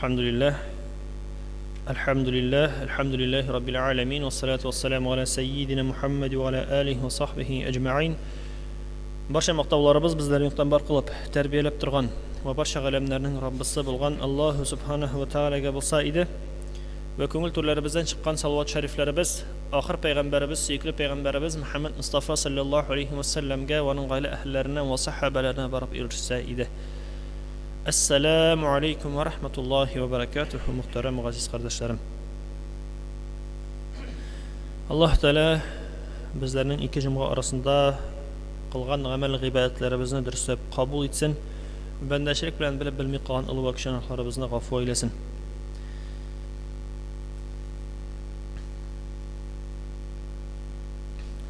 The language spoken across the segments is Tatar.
الحمد لله الحمد لله الحمد لله رب العالمين والصلاة والسلام على سيدنا محمد وعلى آله وصحبه أجمعين. Barcha maqtovlarimiz bizlarni yuqtanbar qilib tarbiyalab turgan va barcha alamlarning Rabbisi bo'lgan Alloh subhanahu va taolaga bo'lsa edi va ko'ngil turlarimizdan chiqqan salovat shariflarimiz oxir payg'ambarimiz suyukli payg'ambarimiz Muhammad Mustafa sallallohu alayhi va sallamga va uning oila ahllariga va sahobalarga borib erishsa edi. Assalomu alaykum va rahmatullohi va barakatuh. Muhtaram va aziz qardoshlarım. Alloh taolo bizlarning ikki jumg'a orasida qilgan amal g'ibatlarimizni durustlab qabul etsin. Bandachilik bilan bilib bilmay qolgan ulug' gunohlarimizni g'afur aylasin.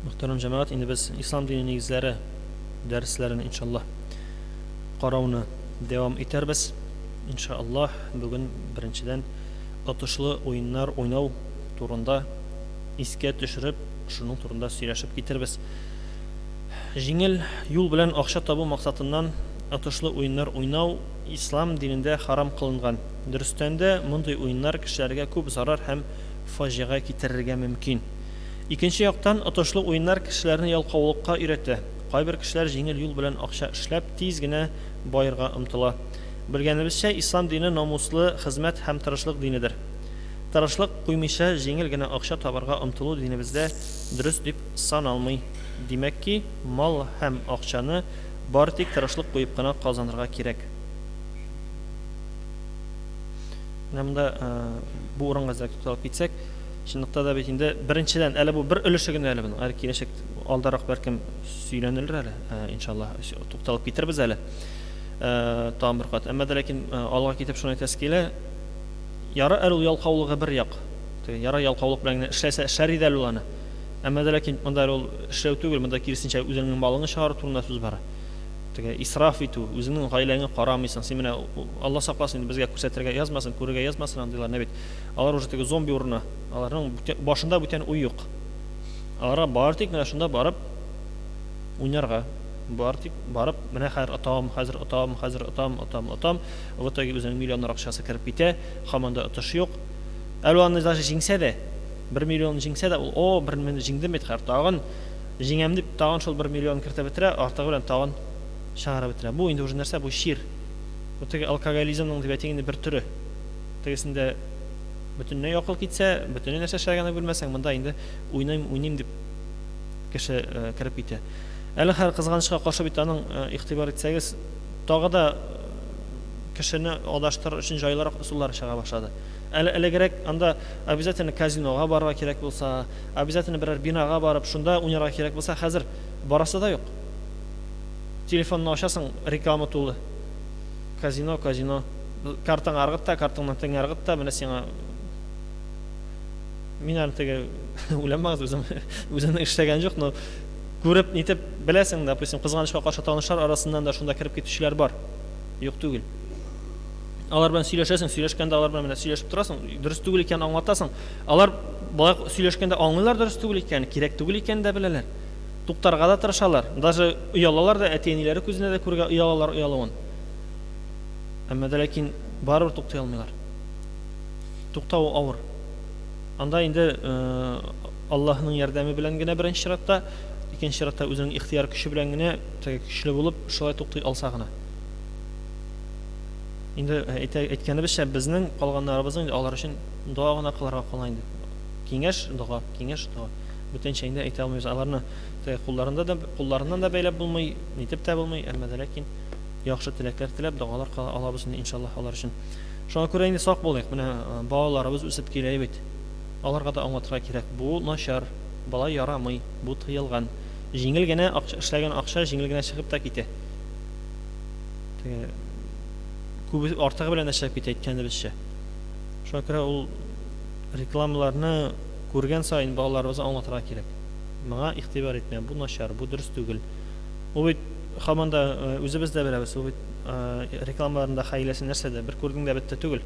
Muhtaram jamoat, endi biz islom dinining negizlari darslarini inshaalloh qarovni devam etarbız. İnşallah bugün birinchidan atışlı o'yinlar o'ynaw turunda esga tushirib, shuning turunda сөйләшеп ketirbiz. Jingil yo'l bilan aqsha tabu maqsadından atışlı o'yinlar o'ynaw islom dininde haram qilingan. Durustanda bunday o'yinlar kishilarga ko'p zarar ham fojiaga keltirishga mumkin. Ikkinchi yoqdan atışlı o'yinlar kishilarni yalqovlikqa uyratdi. Qay bir kishilar jingil yo'l bilan aqsha ishlab tezgina boyirga umtila. Bilganimizcha islom dini nomusli xizmat ham tirishlik dinidir. Tirishlik qo'ymisha jingilgina aqsha tobarga umtilu dinimizda durust deb sanalmay. Demakki, mol ham aqchani bortik tirishlik qo'yib qana qozonirga kerak. Namda bu o'ringa to'xtalib ketsak, shundaqda da betinde birinchidan hali bu bir ulushigini hali buni kelishak oldaroq balkim suylanilir hali inshaalloh to'xtalib ketirmiz hali. Tam bir qat. Amma lekin olg'a ketib shuni aytasiz kela, yara alul yalqovligi bir yoq. Yara yalqovlik bilan ishlasa sharida ulani. Amma lekin unda ul ishlav tugul, bunda kirsincha o'zining molini shahar turunda so'z bor. İsraf etu, o'zining g'oylangga qaramaysan. Sen mana Alloh saqlasin, bizga ko'rsatirga yozmasin, ko'riga yozmasin deydilar nabit. Alар уже tege zombi o'rni. Alарның boshында бүтән uy yo'q. Alарга bartik mana shunda borib o'ynarga bartik borib mana hozir atam va tege o'zining millionlar aqchasi kirib ketdi. Xamanda atish yo'q. Alvanni даже jingsa da 1 million jingsa da o 1 million jingdim et har tag'in jingam deb tag'in shol 1 million kiritib bitira, ortig'i bilan tag'in shahar bitira. Bu endi o'sha narsa bu shir. Bu tege alkogolizmning deb aytganda bir turi. Tegisinde butunlay yo'qolib ketsa, butunlay narsa ishlaganini bilmasang, bunda endi o'ynayim deb kishi kirib ketadi. Hali har qizg'anishga qarshi bitaning e'tibor etsangiz, tog'ida kishini odashtirish uchun joylar usullar chiqa boshladi. Hali kerak anda обязательно kazinoga borib kerak bo'lsa, обязательно biror binoga borib shunda o'ynarga kerak bo'lsa, hozir borasida yo'q. Telefonni ochasang, reklama to'li. Kazino kartang arg'itda, kartangdan teng arg'itda, mana senga men artiga ulanmaz o'zim ishlagan yo'q, no ko'rib netib bilasing, допустим, qizg'anishga qarshi tanishlar orasidan da shunda kirib ketishlar bor. Yo'q tugul. Алар bilan сөйләшкәндә алар bilan сөйләшеп торасың, дөрес түгел икән аңлатасың. Алар болай сөйләшкәндә аңлыйлар, дөрес түгел икән, кирәк түгел икән дә беләләр. Туктарга да тырышалар. Даже уялалар да, әтиәниләре күзенә дә күргә уялалар уялуын. Әмма дә ләкин барыбер туктай алмыйлар. Туктау авыр. Анда инде Аллаһның ярдәме белән генә беренче чиратта, икенче чиратта үзенең ихтияр көче белән генә көчле булып, шулай туктай алса гына. Инде әйткәнебезчә, безнең калганнарыбызның алар өчен дуа гына кылырга кала инде. Киңәш дуа. Бүтәнчә инде әйтә алмыйбыз. Аларны кулларыннан да бәйләп булмый, нитеп тә булмый, әмма дә ләкин яхшы теләкләр теләп дуалар алабыз инде иншаллах алар өчен. Шуңа күрә инде сак булыйк. Менә балаларыбыз үсеп килә бит. Аларга да аңлатырга кирәк. Бу начар, бала ярамый, бу тыелган. Җиңел генә эшләгән акча җиңел генә чыгып та китә. Күп артыгы белән эшләп китә әйткәнебезчә. Шуңа күрә ул рекламаларны күргән саен балаларыбызга аңлатырга кирәк. Моңа игътибар итмә, бу начар, бу дөрес түгел. Ул бит хаманда үзебез дә беләбез, ул бит рекламаларында хәйләсе нәрсәдә, бер күргән дә бетте түгел.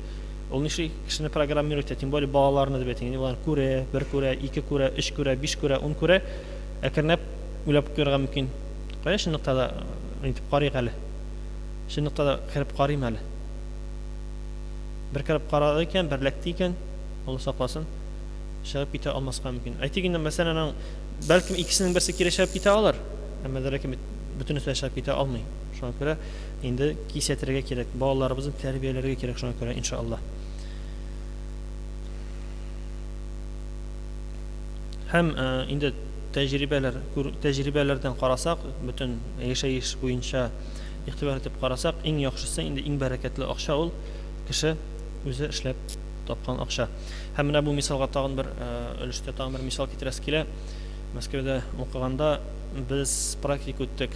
Ул нишли кешене программирует, тем более балаларны дип әйтгән. Улар күрә, 1 күрә, 2 күрә, 3 күрә, 5 күрә, 10 күрә, әкренләп уйлап күрергә мөмкин. Кая шундый да итеп карыйк әле. Шундый да кирип карыйм әле. Бер кереп карады икән, бер ләкте икән, Алла сакласын, чыгып китә алмаска мөмкин. Әйтик инде, мәсәлән, бәлкем икесенең берсе кире чыгып китә алыр, әмма ләкин бөтенесе чыгып китә алмый. Шуңа күрә инде кисәтергә кирәк, балаларыбызны тәрбияләргә кирәк, шуңа күрә иншаллах. Һәм инде тәҗрибәләрдән карасак, бөтен яшәеш буенча игътибар итеп карасак, иң яхшысы инде иң бәрәкәтле акча ул кеше үзе эшләп тапкан акча. Һәм менә бу мисалга тагын бер өлештә тагын бер мисал китерәс килә. Мәскәүдә укыганда без практика үттек.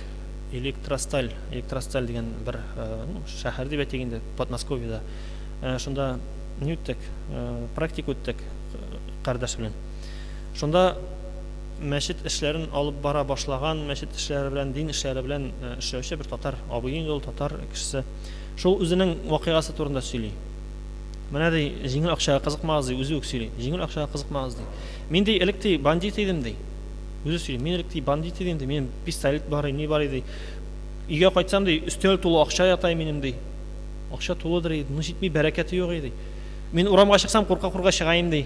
Электросталь дигән бер шәһәр дип әйтик инде, Подмосковьеда. Шунда ни үттек? Практика үттек кардәш белән. Шунда мәчет эшләрен алып бара башлаган, мәчет эшләре белән, дин эшләре белән эшләүче бер татар абый инде, ул татар кешесе. Шул үзенең вакыйгасы турында сөйли. Менә ди, җиңел акчага кызыкмагыз ди, үзе үк сөйли. Җиңел акчага кызыкмагыз ди. Мин ди, элек ди бандит идем ди. Үзе сөйли. Мин элек ди бандит идем ди. Мен пистолет бар, ни бар ди. Өйгә кайтсам ди, өстәл тулы акча ята минем ди. Акча тулыдыр ди. Ну җитми, бәрәкәте юк ди. Мин урамга чыксам, курка чыгаем ди.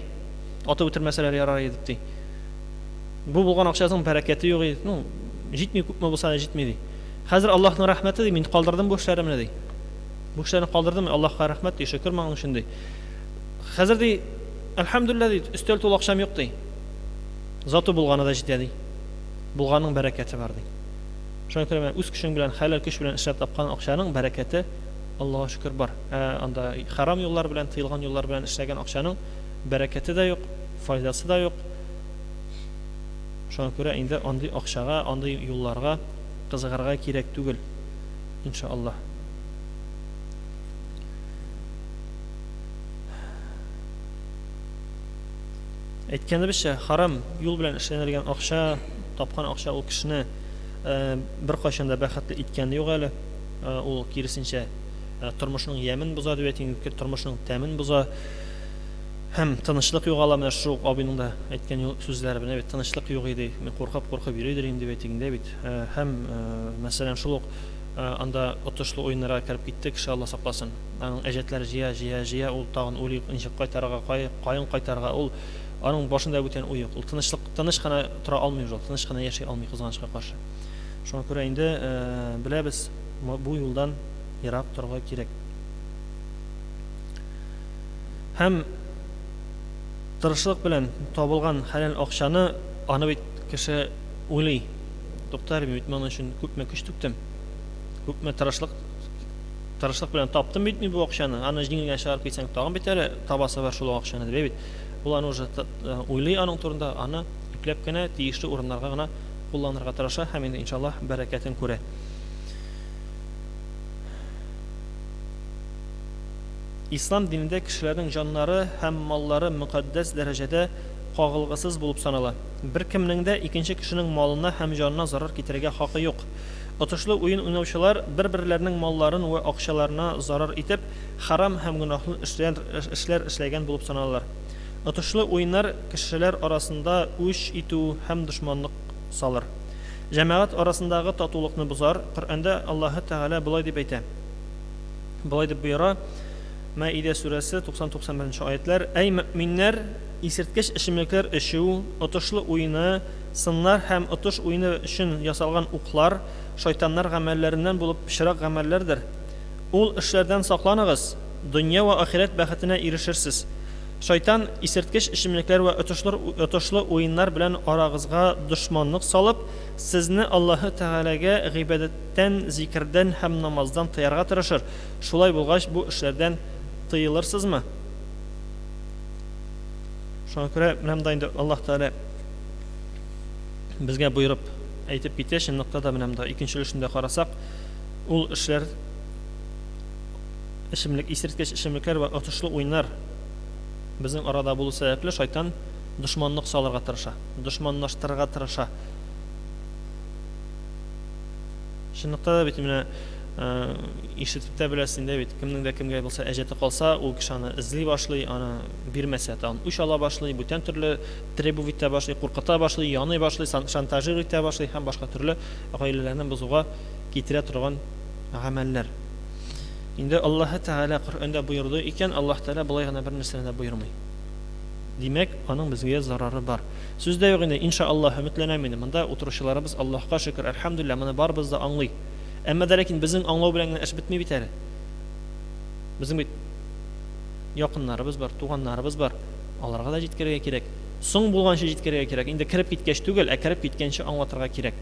Аты үтермәсәләр ярар иде ди. Бу булган акчаның бәрәкәте юк иде. Ну, җитми, күпме булса да җитми ди. Хәзер Аллаһның рәхмәте ди, мин калдырдым бу эшләремне ди. Бу эшләрне калдырдым, Аллаһка рәхмәт ди, шөкер моның өчен ди. Хәзер ди, әлхәмдүлилләh ди, өстәл тулы акчам юк ди. Заты булганы да җитә ди. Булганның бәрәкәте бар ди. Шуңа күрә үз көчең белән, хәләл көч белән эшләп тапкан акчаның бәрәкәте Аллаһка шөкер бар. Анда харам юллар белән, тыелган юллар белән эшләгән акчаның бәрәкәте дә юк, файдасы да юк. Шуңа күрә инде андый акчага, андый юлларга кызыгарга кирәк түгел. Иншаллах. Әйткәнебезчә, харам юл белән эшләнелгән акча, тапкан акча ул кешене бер кайчан да бәхетле иткәне юк әле. Ул киресенчә тормышның ямен боза дип әйтик, тормышның тәмен боза. Һәм тынычлык югала, менә шул абыйның да әйткән сүзләре белән бит тынычлык юк иде. Мин куркып йөри идем дип әйтгәндә бит. Һәм мәсәлән шул ук анда отышлы уеннарга кирип киттек, иншаллах сакласын. Аның әҗәтләре җыя, ул тагын уйлый, ничек кайтарга, кайын кайтарга, ул аның башында бүтән уй юк. Ул тыныч кына тора алмый ул, тыныч кына яши алмый кызганычка каршы. Шуңа күрә инде беләбез, бу юлдан ерак торырга кирәк. Һәм тырышлык белән табылган хәләл акчаны аны бит кеше уйлый. Туктар, мин бит моның өчен күпме көч түктем. Күпме тырышлык белән таптым бит мин бу акчаны. Аны җиңелгә чыгарып китсәң, тагын бит әле табасы бар шул акчаны дип бит. Ул аны уже уйлый аның турында, аны ипләп кенә тиешле урыннарга гына кулланырга тырыша, һәм инде иншаллах бәрәкәтен күрә. Ислам динендә кешеләрнең җаннары һәм маллары мөхәддәс дәрәҗәдә кагылгысыз булып санала. Бер кемнең дә икенче кешенең малына һәм җанына зарар китерергә хакы юк. Отышлы уен уйнаучылар бер-берләренең малларын ва акчаларына зарар итеп, харам һәм гөнаһлы эшләр эшләгән булып саналалар. Отышлы уеннар кешеләр арасында үч итү һәм дошманлык салыр. Җәмәгать арасындагы татулыкны бозар. Коръәндә Аллаһы Тәгалә булай дип әйтә. Булай дип буйра, Маида сүрәсе 90-91 аятлар: "Әй мөэминнәр, исерткеч эчемлекләр эчү, отышлы уйны, сыннар һәм отыш уйны өчен ясалган уклар шайтаннар гамәлләреннән булып пычрак гамәлләрдер. Ул эшләрдән сакланыгыз, дөнья ва ахират бәхетенә ирешерсез. Шайтан исерткеч эчемлекләр ва отышлы уеннар белән арагызга дошманлык салып, сезне Аллаһы Тәгаләгә гыйбадәттән, зикрдән һәм намаздан тыярга тырышыр. Шулай булгач, бу эшләрдән тыелырсызмы?" Шуңа күрә менә монда инде Аллаһ Тәгалә безгә буйрып әйтеп китә, чынлыкта да менә монда икенче өлешендә карасак, ул эшләр исерткеч эчемлекләр ва отышлы уеннар безнең арада булу сәбәпле шайтан дошманлык салырга тырыша, дошманлаштырырга тырыша. Чынлыкта да бит менә ишетеп тә беләсең дә бит, кемнең дә кемгә булса әҗәте калса, ул кеше аны эзли башлый, аны бирмәсә тагын үч ала башлый, бүтән төрле требовать итә башлый, куркыта башлый, яный башлый, шантажировать итә башлый һәм башка төрле гаиләләрне бозуга китерә торган гамәлләр. Инде Аллаһ Тәгалә Коръәндә боерды икән, Аллаһ Тәгалә болай гына бер нәрсәне дә боермый. Димәк, аның безгә зарары бар. Сүздә юк инде, иншааллаһ, өметләнәм инде. Монда утыручыларыбыз, Аллаһка шөкер, әлхәмдүлилләһ, моны барыбыз да аңлый. Әмма дә ләкин безнең аңлау белән генә эш бетми бит әле. Безнең бит якыннарыбыз бар, туганнарыбыз бар. Аларга да җиткерергә кирәк. Соң булганчы җиткерергә кирәк. Инде кирип киткәч түгел, кирип киткәнче аңлатырга кирәк.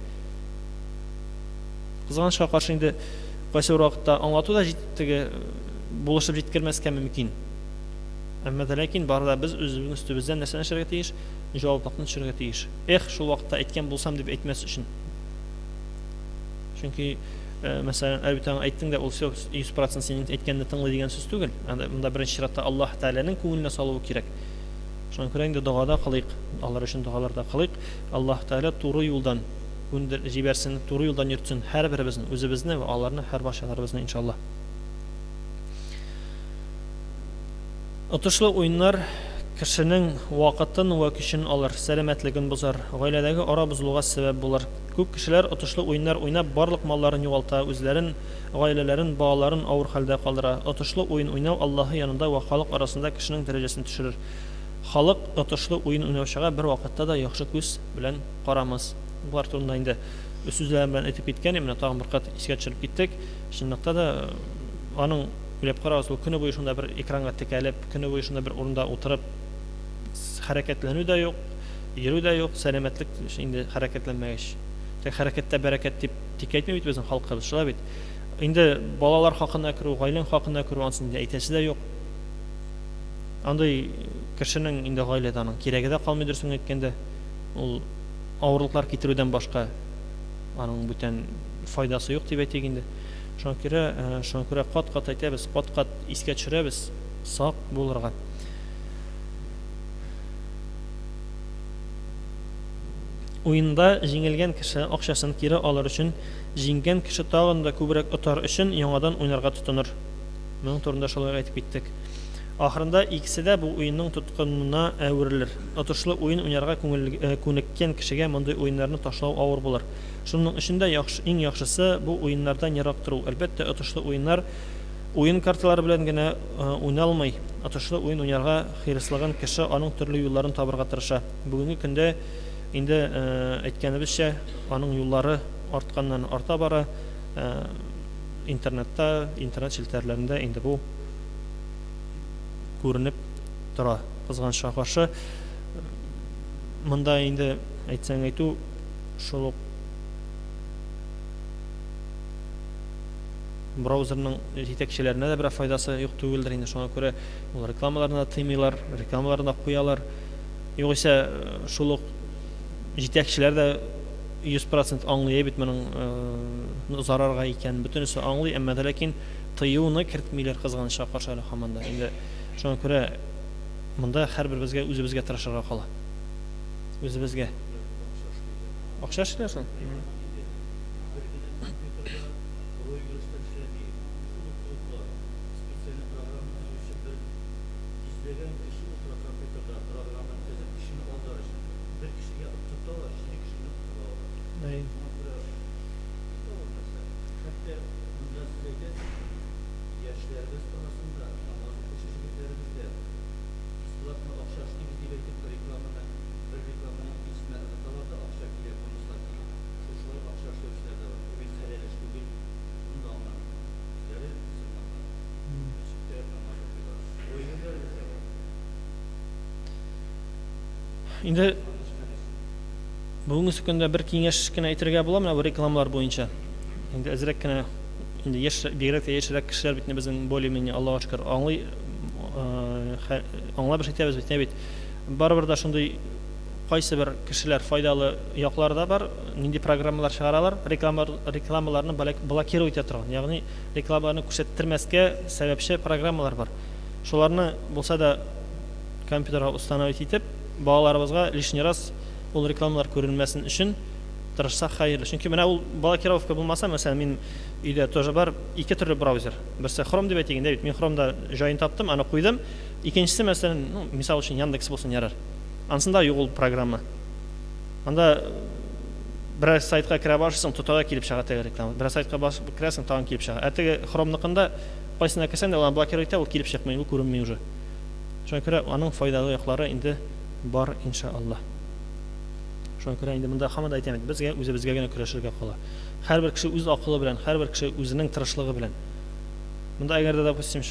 Кызганычка каршы инде кайсы бер вакытта аңлату да җиттеге булышып җиткермәскә мөмкин. Әмма дә ләкин барда без үзебезнең өстебездән нәрсәне эшләргә тиеш? Җаваплылыкны төшерергә тиеш. Шул вакытта әйткән булсам дип әйтмәс өчен. Чөнки мәсәлән, әлбәттә әйттең дә ул 100% синең әйткәнне тыңлый дигән сүз түгел. Монда беренче чиратта Аллаһ Тәгаләнең күңеленә салуы кирәк. Шуңа күрә инде дугада кылыйк, алар өчен дугаларда кылыйк. Аллаһ Тәгалә туры юлдан җибәрсен, туры юлдан йөртсен һәрберебезне, үзебезне ва аларны, һәр башкаларыбызны иншаллаһ. Отышлы уеннар кешенең вакытын ва көчен алыр, сәламәтлеген бозар, гаиләдәге ара бозылуга сәбәп булыр. Күп кешеләр отышлы уеннар уйнап барлык малларын югалта, үзләрен, гаиләләрен, балаларын авыр хәлдә калдыра. Отышлы уен уйнау Аллаһы янында ва халык арасында кешенең дәрәҗәсен төшерер. Халык отышлы уен уйнаучыга бер вакытта да яхшы күз белән карамас. Булар турында инде сүзләр белән әйтеп киткән, менә тагын бер кат искә төшереп киттек. Чынлыкта да аның үлеп карагыз, ул көне буе шунда бер экранга текәлеп, көне буе шунда бер урында утырып, хәрәкәтләнү дә юк, йөрү дә юк, сәламәтлек инде хәрәкәтләнмәгәч. Хәрәкәттә бәрәкәт дип тик әйтмәй бит безнең халкыбыз, шулай бит. Инде балалар хакына керү, гаилә хакына керү ансын дип әйтәсе дә юк. Андый кешенең инде гаиләдә аның кирәге дә калмыйдыр соң әйткәндә. Ул авырлыклар китерүдән башка аның бүтән файдасы юк дип әйтик инде. Шуңа күрә кат-кат әйтәбез, кат-кат искә төшерәбез, сак булырга. Уенда җиңелгән кеше акчасын кире алыр өчен, җиңгән кеше тагын да күбрәк отар өчен яңадан уйнарга тотыныр. Моның турында шулай әйтеп киттек. Ахырында икесе дә бу уенның тоткынына әверелер. Отышлы уен уйнарга күнеккән кешегә мондый уеннарны ташлау авыр булыр. Шуның өчен дә иң яхшысы бу уеннардан ерак тору. Әлбәттә, отышлы уеннар уен карталары белән генә уйналмый. Отышлы уен уйнарга хирыслыгын кеше аның төрле юлларын табарга тырыша. Бүгенге көндә инде әйткәнебезчә, аның юллары артканнан арта бара. Интернетта, интернет челтәрләрендә инде бу күренеп тора. Кызганычка каршы, монда инде әйтсәң әйтү, шул браузерның җитәкчеләренә дә бер файдасы юк түгелдер инде. Шуңа күрә ул рекламаларны да тыймыйлар, рекламаларны да куялар. Югыйсә шул җитәкчеләр дә 100% аңлый бит моның зарарга икән, бөтенесе аңлый, әмма дә ләкин тыюны кертмиләр кызганычка каршы әле һаман да. Инде шуңа күрә монда һәрберебезгә үзебезгә тырышырга кала. Үзебезгә. Акча эшләр соң. Инде бүгенге көндә бер киңәш кенә әйтергә була менә бу рекламалар буенча. Инде әзрәк кенә инде бигрәк тә яшьрәк кешеләр бит безнең более-менее Аллаһка шөкер аңлый, аңлап эшләтәбез бит. Барыбер да шундый кайсы бер кешеләр файдалы яклары да бар. Нинди программалар чыгаралар, рекламаларны блокировать итә торган. Ягъни рекламаларны күрсәттермәскә сәбәпче программалар бар. Шуларны булса да компьютерга установить итеп, балаларыбызга лишний раз ул рекламалар күренмәсен өчен тырышсак хәерле. Чөнки менә ул блокировка булмаса, мәсәлән, мин өйдә тоже бар ике төрле браузер. Берсе Chrome дип әйтгәндә бит, мин Chrome'да җаен таптым, аны куйдым. Икенчесе, мәсәлән, мисал өчен Яндекс булсын ярар. Ансында юк ул программа. Анда Бер сайтка керә башлыйсың, тотага килеп чыга теге реклама. Бер сайтка керәсең, тагын килеп чыга. Теге Хромныкында кайсына керсәң дә, ул блокировать итә, ул килеп чыкмый, ул күренми уже. Шуңа күрә аның файдалы яклары инде бар, иншаллах. Шуңа күрә инде монда һаман да әйтәм, безгә үзебезгә генә көрәшергә кала. Һәрбер кеше үз акылы белән, һәрбер кеше үзенең тырышлыгы белән. Монда әгәр дә, допустим,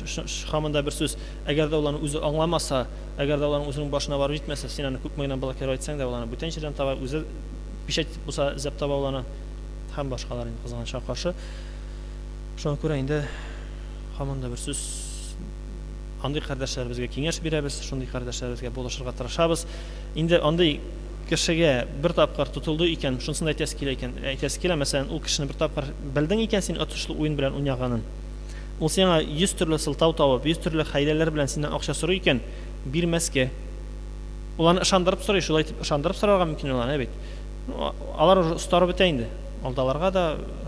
һаман да бер сүз, әгәр дә ул аны үзе аңламаса, әгәр дә ул аны үзенең башына барып җитмәсә, син аны күпме генә блокировать итсәң дә, ул аны бүтән җирдән таба, үзе пишәт булса зәп таба ул аны, һәм башкалар инде кызганычка каршы. Шуңа күрә инде һаман да бер сүз, андый кардәшләребезгә киңәш бирәбез, шундый кардәшләребезгә булышырга тырышабыз. Инде андый кешегә бер тапкыр тотылды икән, шунысын әйтәсе килә, мәсәлән, ул кешене бер тапкыр белдең икән син отышлы уен белән уйнаганын. Ул сиңа 100 төрле сылтау табып, 100 төрле хәйләләр белән синнән акча сорый икән, бирмәскә. Ул аны ышандырып сорый, шулай итеп ышандырып сорарга мөмкин уларны, бит. Алар уже устарып бетә инде. Алдаларга да,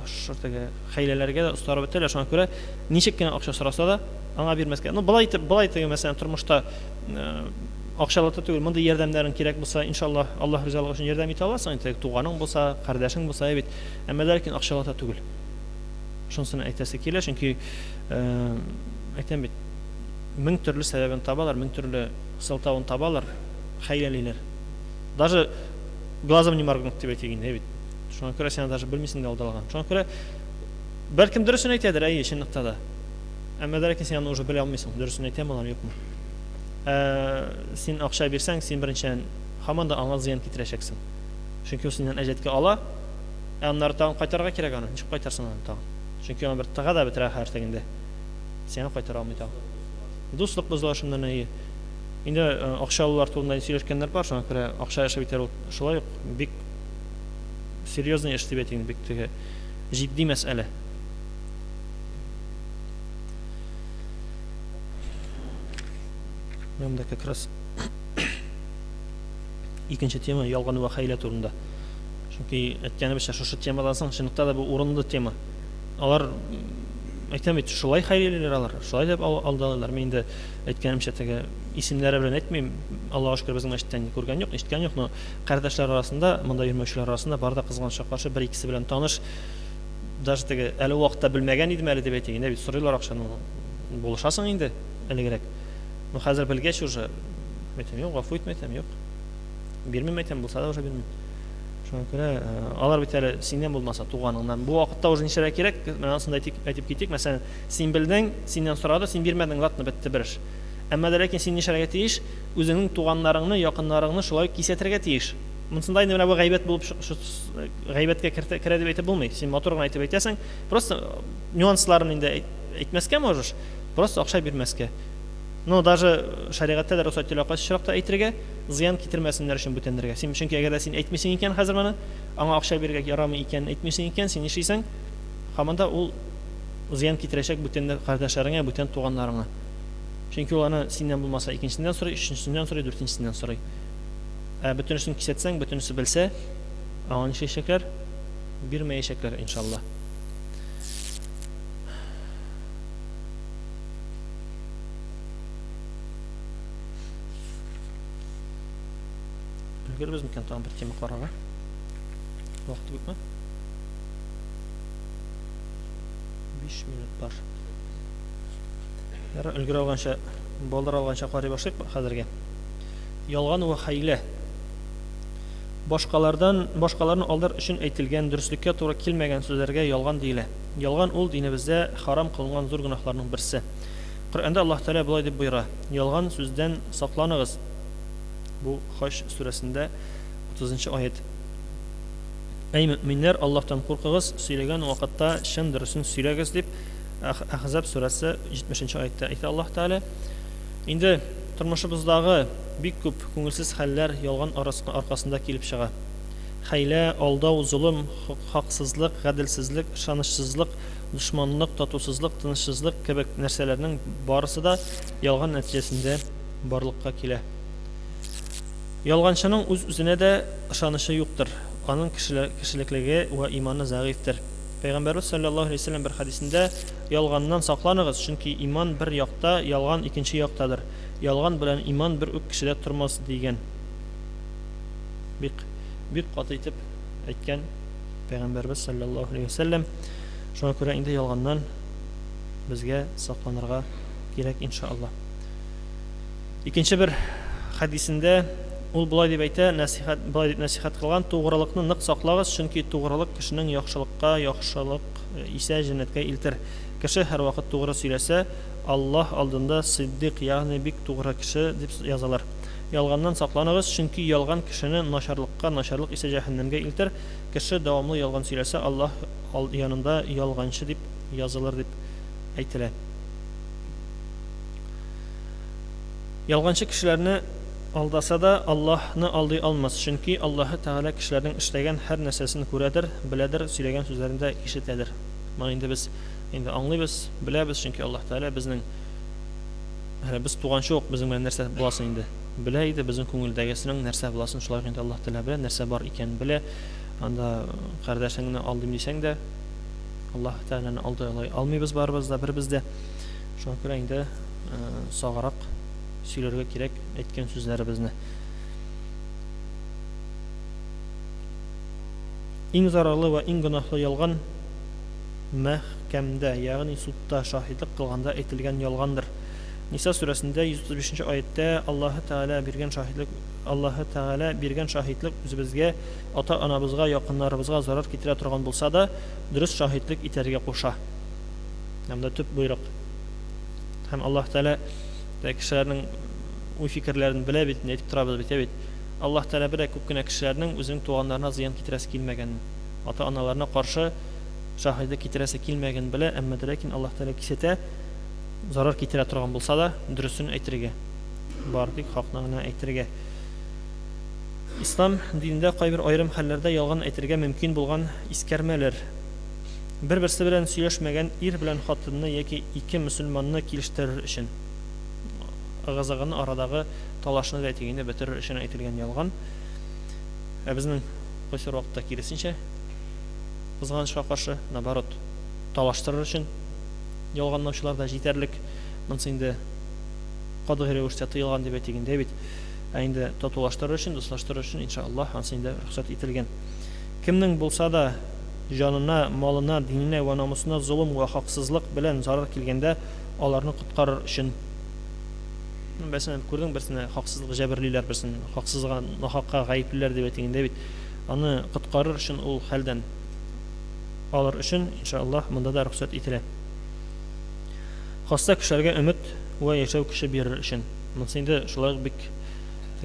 шундый хәйләләргә дә устарып бетәләр. Шуңа күрә ничек кенә акча сораса да аңа бирмәскә. Былай итеп, мәсәлән, тормышта акчалата түгел, монда ярдәмнәрен кирәк булса, иншаллах, Аллаһ ризалыгы өчен ярдәм итә аласың, инде туганың булса, кардәшең булса, бит. Әмма ләкин акчалата түгел. Шунысын әйтәсе килә, чөнки әйтәм бит, 1000 төрле сәбәбен табалар, 1000 төрле сылтавын табалар, хәйләлиләр. Даже глазом не моргнув дип әйтәгән, бит. Шуңа күрә син даже белмисең дә алдалаган. Шуңа күрә бәлкем дөресен әйтәдер, әйе, чынлыкта да. Әмма ләкин син аны уже белә алмыйсың, дөресен әйтәме алар юкмы? Син акча бирсәң, син беренчән һаман да аңа зыян китерәчәксең. Чөнки ул синнән әҗәткә ала, аннары тагын кайтарырга кирәк аны. Ничек кайтарсың аны тагын? Чөнки аны бер тыга да бетерә һәртегендә. Сиңа кайтара алмый тагын. Дуслык бозылышыннан әйе. Инде акчалылар турында сөйләшкәннәр бар, шуңа күрә акча эше бит ул шулай ук бик серьезный эш дип әйтәм, бик теге җитди мәсьәлә. Монда как раз икенче тема ялган ва хәйлә турында. Чөнки әйткәнебезчә, шушы темадан соң чынлыкта да бу урынлы тема. Алар әйтәм бит, шулай хәйләләр алар, шулай дип алдалалар. Мен инде әйткәнемчә теге исемнәре белән әйтмим, Аллаһка шөкер безнең мәчеттән күргән юк, ишеткән юк, но кардәшләр арасында, монда йөрмәүчеләр арасында бар да кызганычка каршы бер икесе белән таныш, даже теге әле вакытта белмәгән идем әле дип әйтәгән, бит сорыйлар акчаны. Булышасың инде әлегрәк. Ну хәзер белгәч уже әйтәм, юк, гафу итмәйтәм, юк. Бирмим әйтәм, булса да уже бирмим. Шуңа күрә алар бит әле синнән булмаса туганыңнан. Бу вакытта уже нишәрә кирәк? Мен аны әйтеп китик. Мәсәлән, син белдең, синнән сорады, син бирмәдең, латны бетте бер эш. Әмма ләкин син нишәргә тиеш? Үзеңнең туганнарыңны, якыннарыңны шулай кисәтергә тиеш. Монсында инде менә бу гайбәт булып, гайбәткә керә дип әйтеп булмый. Син матур гына әйтеп әйтәсең, просто нюансларын инде әйтмәскә можеш, просто акча бирмәскә. Ну даже шариғатта да рөхсәт ителә, кайсы чиракта әйтергә, зыян китермәсеннәр өчен бүтәнләргә. Син чөнки әгәр дә син әйтмисең икән хәзер моны, аңа акча бирергә ярамый икән, әйтмисең икән, син нишлисең? Һаман да ул зыян китерәчәк бүтән кардәшләреңә, бүтән туганнарыңа. Чөнки ул аны синнән булмаса икенчесеннән сорый, өченчесеннән сорый, дүртенчесеннән сорый. Бүтәнесен кисәтсәң, бүтәнесе белсә, аңа нишләячәкләр? Бирмәячәкләр иншаллах. Görürüz mükemmel tamam bir tema karara. Vakti bitme. 5 minut var. Yara өлгер алганча, балдар алганча карый башлыйк хәзергә. Ялган ва хәйлә. Башкаларны алдар өчен әйтелгән дөреслеккә туры килмәгән сүзләргә ялган диелә. Ялган ул динебездә харам кылынган зур гөнаһларның берсе. Коръәндә Аллаһ Тәгалә булай дип буйра: "Ялган сүздән сакланыгыз." Bu Haş surəsində 30-cı ayət. Ey müminlər, Allahdan qorxuğuz, söyləyən vaqtda şən dürüsün söyləyəz deyib Əhzab surəsi 70-ci ayətdə aytdı Allah Teala. İndi tормышыбыздағы бик күп күңелсез хәлләр ялган аркасында килеп чыга. Хәйлә, алдау, зулым, хаксызлык, гаделсезлек, ышанычсызлык, душманлык, татусызлык, тынычсызлык кебек нәрсәләрнең барысы да ялган нәтиҗәсендә барлыкка килә. Ялганчының үз-үзенә дә ышанышы юктыр. Аның кешелеклеге ва иманы зәгыйфтер. Пәйгамбәрбез саллаллаһу алейхи ва саллям бер хадисендә ялганнан сакланыгыз, чөнки иман бер якта, ялган икенче яктадыр. Ялган белән иман бер үк кешедә тормас дигән. Бик каты итеп әйткән Пәйгамбәрбез саллаллаху алейхи вассалам. Шуңа күрә инде ялганнан безгә сакланырга кирәк иншаллах. Икенче бер хадисендә ул болай дип әйтә, болай дип насихат кылган: тугрылыкны нык саклагыз, чөнки тугрылык кешенең яхшылык исә җәннәткә илтер. Кеше һәр вакыт тугры сөйләсә, Аллаһ алдында сиддик, ягъни бик тугры кеше дип язалар. Ялганнан сакланыгыз, чөнки ялган кешене начарлык исә җәһәннәмгә илтер. Кеше дәвамлы ялган сөйләсә, Аллаһ янында ялганчы дип язылыр дип әйтелә. Ялганчы кешеләрне алдаса да Аллаһны алдый алмас, чөнки Аллаһ Тәгалә кешеләрнең эшләгән һәр нәрсәсен күрәдер, беләдер, сөйләгән сүзләрендә ишетәдер. Моны инде без аңлыйбыз, беләбез, чөнки Аллаһ Тәгалә безнең без туганчы ук безнең белән нәрсә буласын инде. Белә иде безнең күңелдәгесенең нәрсә буласын, шулай инде Аллаһ Тәгалә белә, нәрсә бар икән белә. Анда кардәшеңне алдым дисәң дә, Аллаһ Тәгаләне алдай алмыйбыз, барыбыз да бербез дә. Шуңа күрә инде сагарак сөйләргә кирәк әйткән сүзләребезне. Иң зарарлы ва иң гөнаһлы ялган мәхкәмдә, ягъни судта шаһидлек кылганда әйтелгән ялгандыр. Ниса сүрәсендә 135-нче аятта Аллаһ Тәгалә биргән шаһидлек үзебезгә, ата-анабызга, якыннарыбызга зарар китерә торган булса да, дөрес шаһидлек итәргә куша. Һәм төп буйрык. Һәм Аллаһ Тәгалә кешеләрнең уй-фикерләрен белә бит, әйтеп торабыз бит. Аллаһ Тәгалә белә күп кенә кешеләрнең үзенең туганнарына зыян китерәсе килмәгән, ата-аналарына каршы шаһидлек китерәсе килмәгән белә, әмма ләкин Аллаһ Тәгалә кисәтә, зарар китерә торган булса да, дөресен әйтергә. Бар тик хакны гына әйтергә. Ислам динендә кайбер аерым хәлләрдә ялган әйтергә мөмкин булган искәрмәләр. Бер-берсе белән сөйләшмәгән ир белән хатынны яки ике мөселманны килештерер өчен, ыгы-зыгыны арадагы талашны да әйтгәндә бетерер өчен әйтелгән ялган. Безнең кайсы вакытта киресенчә кызганычка каршы, наоборот, талаштырыр өчен ялганлаучылар да җитәрлек. Монсы инде кадгы рәвештә тыелган дип әйтгәндә бит. Инде татулаштырыр өчен, дуслаштырыр өчен иншаллаһ ансы инде рөхсәт ителгән. Кемнең булса да җанына, малына, диненә ва намусына зулым ва хаксызлык белән зарар килгәндә, аларны коткарыр өчен. Мәсәлән, күрдең берсенә хаксызлык җәберлиләр, берсен хаксызга, нахакка гаеплиләр дип әйтгәндә бит. Аны коткарыр өчен, ул хәлдән алыр өчен иншаллаһ монда да рөхсәт ителә. Хаста кешеләргә өмет ва яшәү кеше бирер өчен. Монсы инде шулай бик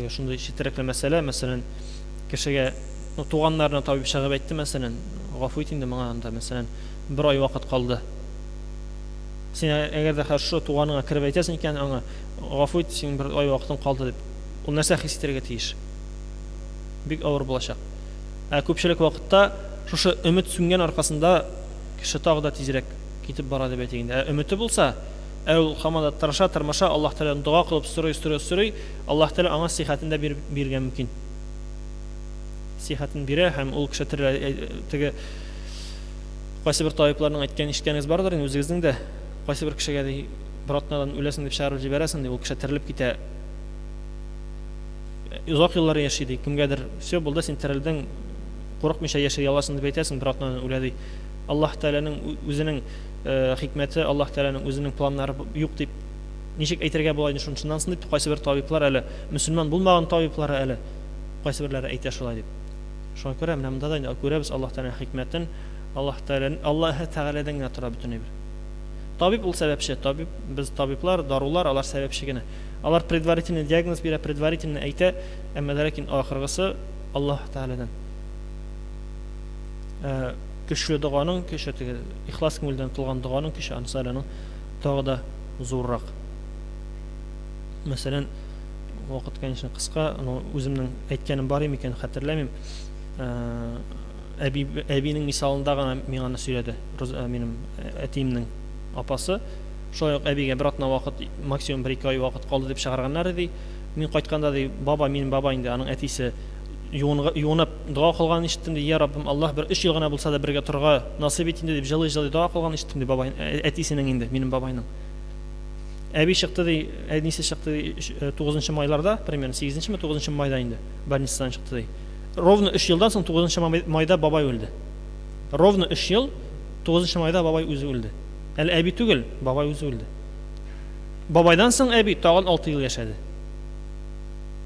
шундый читрәкле мәсьәлә. Мәсәлән, кешегә туганнарына табиб чыгып әйтте, мәсәлән, гафу ит инде моңа анда, мәсәлән, бер ай вакыт калды. Син әгәр дә хәшә туганыңа кирәп әйтәсең икән, аңа гафу ит, син бер ай вакытың калды дип. Ул нәрсә хис итәргә тиеш? Бик авыр булачак. Күпчелек вакытта шушы өмет сүнгән аркасында кеше тагы да тизрәк китеп бара дип әйтгәндә. Өмете булса, ул һаман тырыша, Аллаһ Тәгаләдән дуа кылып сорый, Аллаһ Тәгалә аңа сихәтен дә бирергә мөмкин. Сихәтен бирә һәм ул кеше теге кайсы бер табибларның әйткән ишеткәнегез бардыр инде үзегезнең дә. Кайсы бер кешегә бер атнадан үләсең дип чыгарып җибәрәсең, ул кеше терелеп китә. Узак еллар яши ди, кемгәдер все булды, син терелдең, курыкмыйча яши аласың дип әйтәсең, бер атнадан үлә ди. Аллаһ Тәгаләнең үзенең хикмәте, Аллаһ Тәгаләнең үзенең планнары юк дип ничек әйтергә була инде шуннан соң дип кайсы бер табиблар әле, мөселман булмаган табиблары әле кайсы берләре әйтә шулай дип. Шуңа күрә менә монда да күрәбез Аллаһ Тәгаләнең хикмәтен, Аллаһ Тәгаләдән генә тора бөтенләй бер. Табиб ул сәбәпче, без табиблар, дарулар, алар сәбәпче генә. Алар предварительный диагноз бирә, предварительно әйтә, әмма ләкин ахыргысы Аллаһ Тәгаләдән. Көчле дуаның, кеше ихлас күңелдән кылган дуаның кеше ансарының тагы да зуррак. Мәсәлән, вакыт конечно кыска, үземнең әйткәнем бар икән, хәтерләмим. Әбинең мисалында гына миңа аны сөйләде. Минем әтиемнең апасы шулай ук әбигә бер атна вакыт, максимум 1-2 ай вакыт калды дип чыгарганнар иде. Мин кайтканда ди, минем баба инде аның әтисе юынып дуа кылган ишеттем ди, я Раббым, Аллаһ бер 3 ел гына булса да бергә торырга насыйп ит инде дип җылы дуа кылган ишеттем ди бабай, әтисенең инде, минем бабайның. Әби чыкты ди, әнисе чыкты 9-нчы майларда, примерно 8-нче 9-нчы майда инде больницадан чыкты ди. Ровно 3 елдан соң 9-нчы майда бабай үлде. ровно 3 ел 9 майда бабай үзе үлде. Әле әби түгел, бабай үзе үлде. Бабайдан соң әби тагын 6 ел яшәде.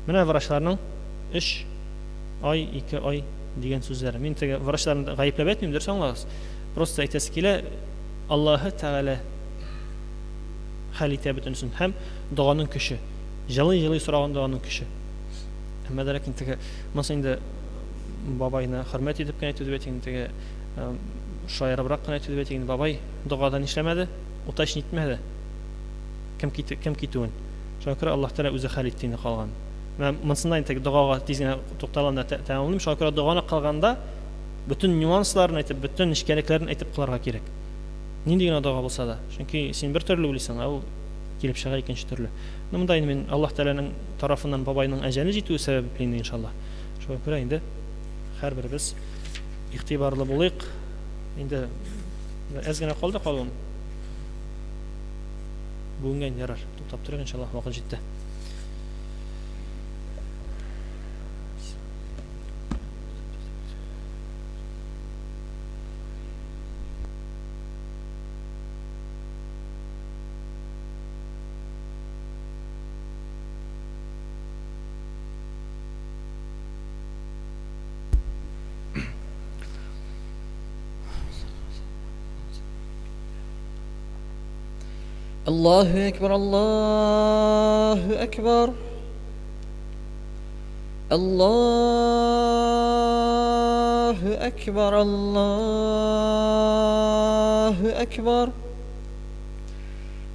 Менә врачларның 3 ай, 2 ай дигән сүзләре. Мин теге врачларны гаепләп әйтмим, дөрес аңлагыз. Просто әйтәсе килә, Аллаһы Тәгалә хәл итә бөтенсен һәм дуаның көче. Җылый-җылый сораган дуаның көче. Әмма ләкин теге монсы инде бабайны хөрмәт итеп кенә әйтү дип әйтәм, теге шаярыбрак кына әйтү дип әйтәм, бабай дуадан эшләмәде, уташ нитмәде. Кем китүен. Шуңа күрә Аллаһ Тәгалә үзе хәл итте инде калган. Мен монсында инде дуага тиз генә тукталганда тәмамлыйм. Шуңа күрә дуаны кылганда bütün нюансларын әйтеп, bütün нишкәлекләрен әйтеп кыларга кирәк. Нинди генә дуа булса да. Чөнки син бер төрле уйлыйсың, ул килеп чыга икенче төрле. Монда инде мин Аллаһ Тәгаләнең тарафыннан бабайның әҗәле җитүе сәбәпле инде иншаллах. Шуңа күрә инде һәрберебез игътибарлы булыйк. Инде әз генә калды калуын. Бүгенгә ярар. Туктап торыйк иншаллах, вакыт җитте. الله أكبر الله أكبر الله أكبر الله أكبر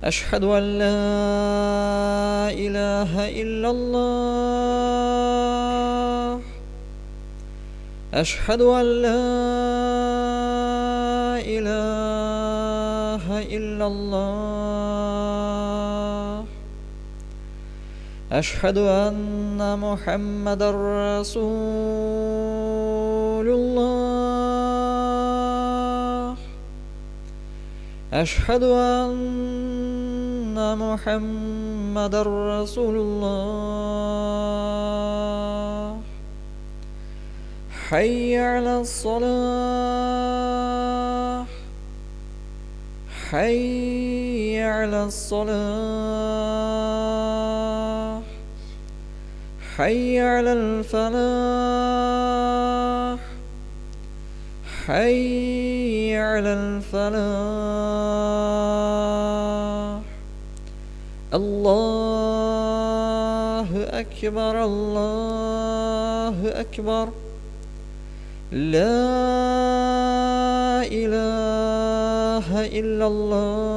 أشهد أن لا إله إلا الله أشهد أن لا إله إلا الله أشهد أن محمدا رسول الله أشهد أن محمدا رسول الله حي على الصلاة حي على الصلاة حي على الفلاح حي على الفلاح الله أكبر الله أكبر لا إله إلا الله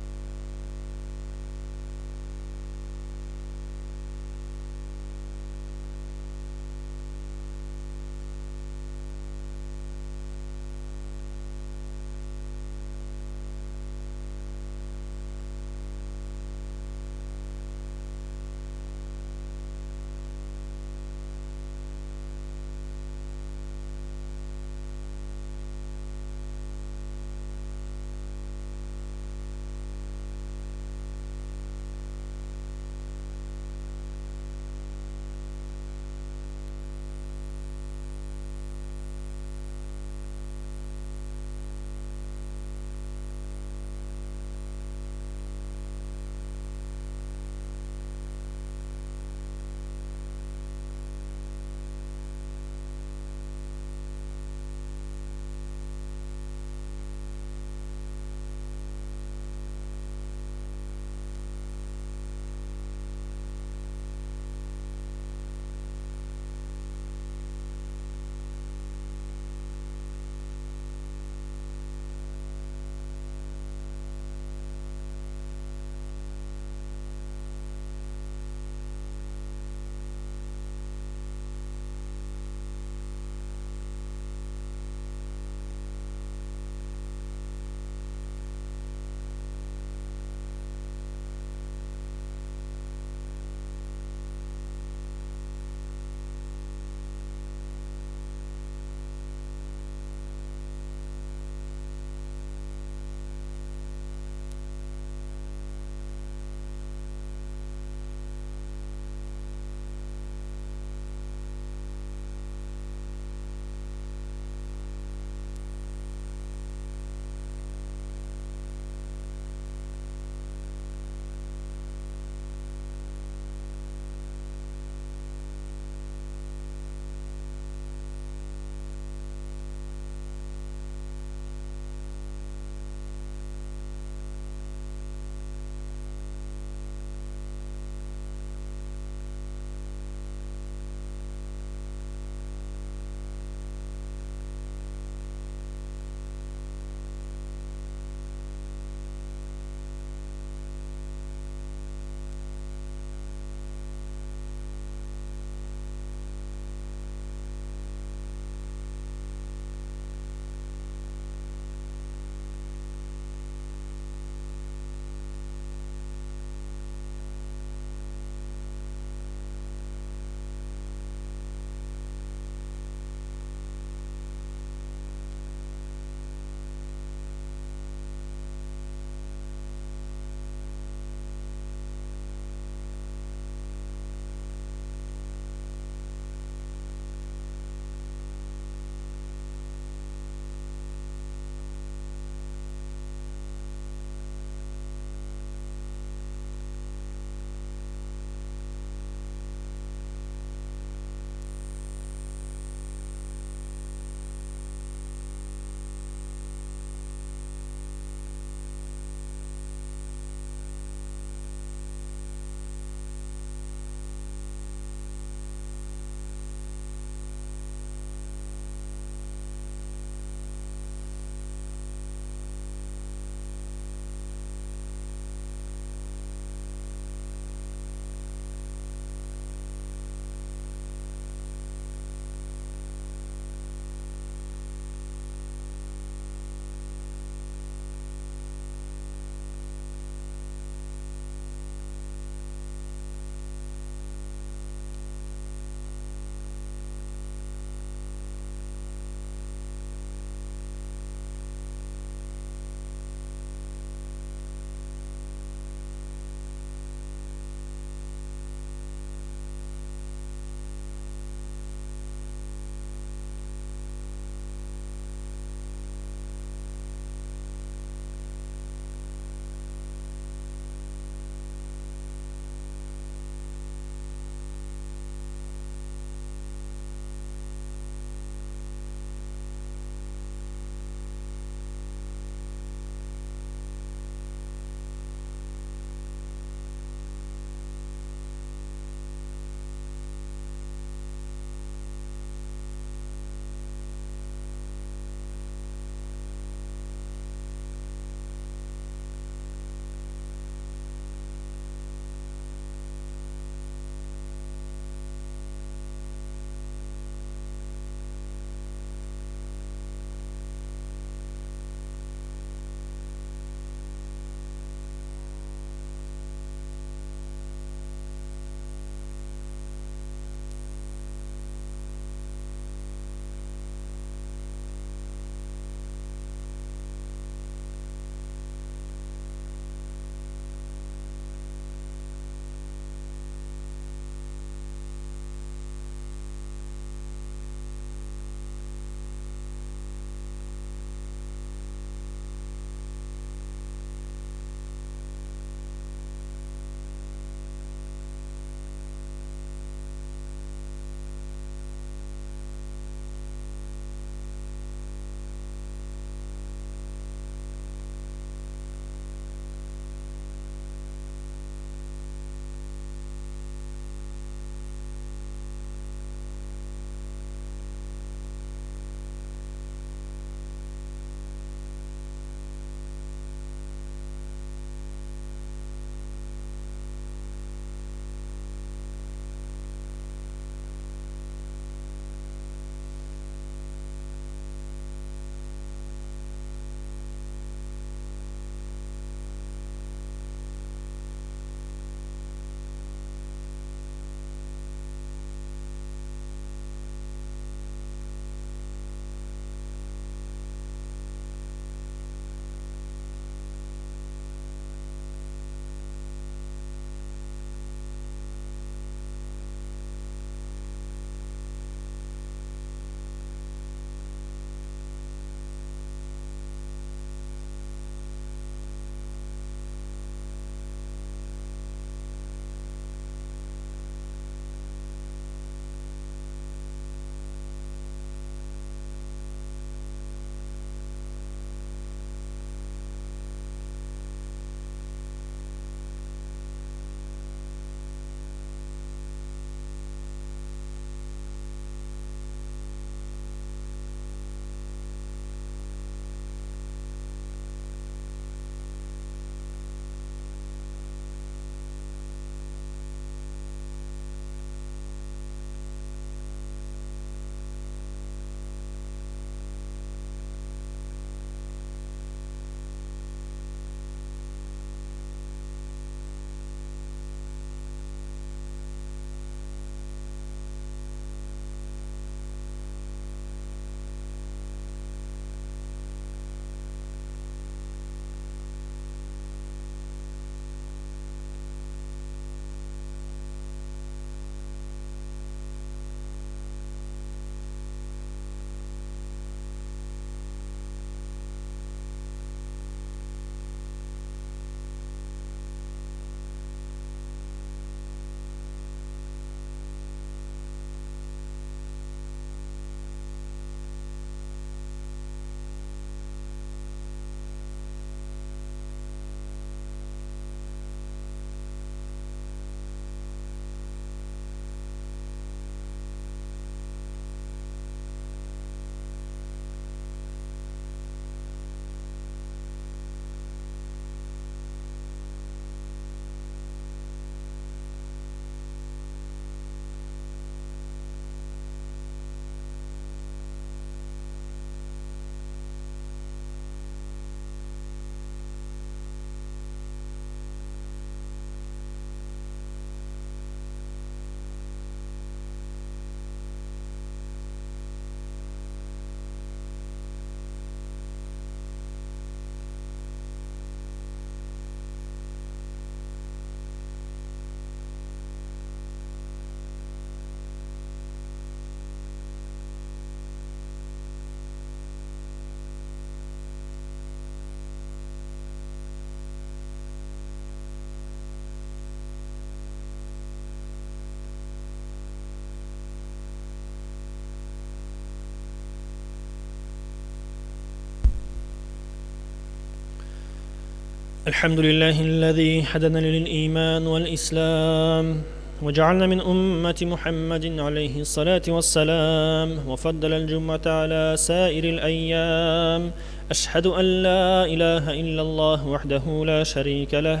الحمد لله الذي هدانا للإيمان والإسلام وجعلنا من أمة محمد عليه الصلاة والسلام وفضل الجمعة على سائر الأيام أشهد أن لا إله إلا الله وحده لا شريك له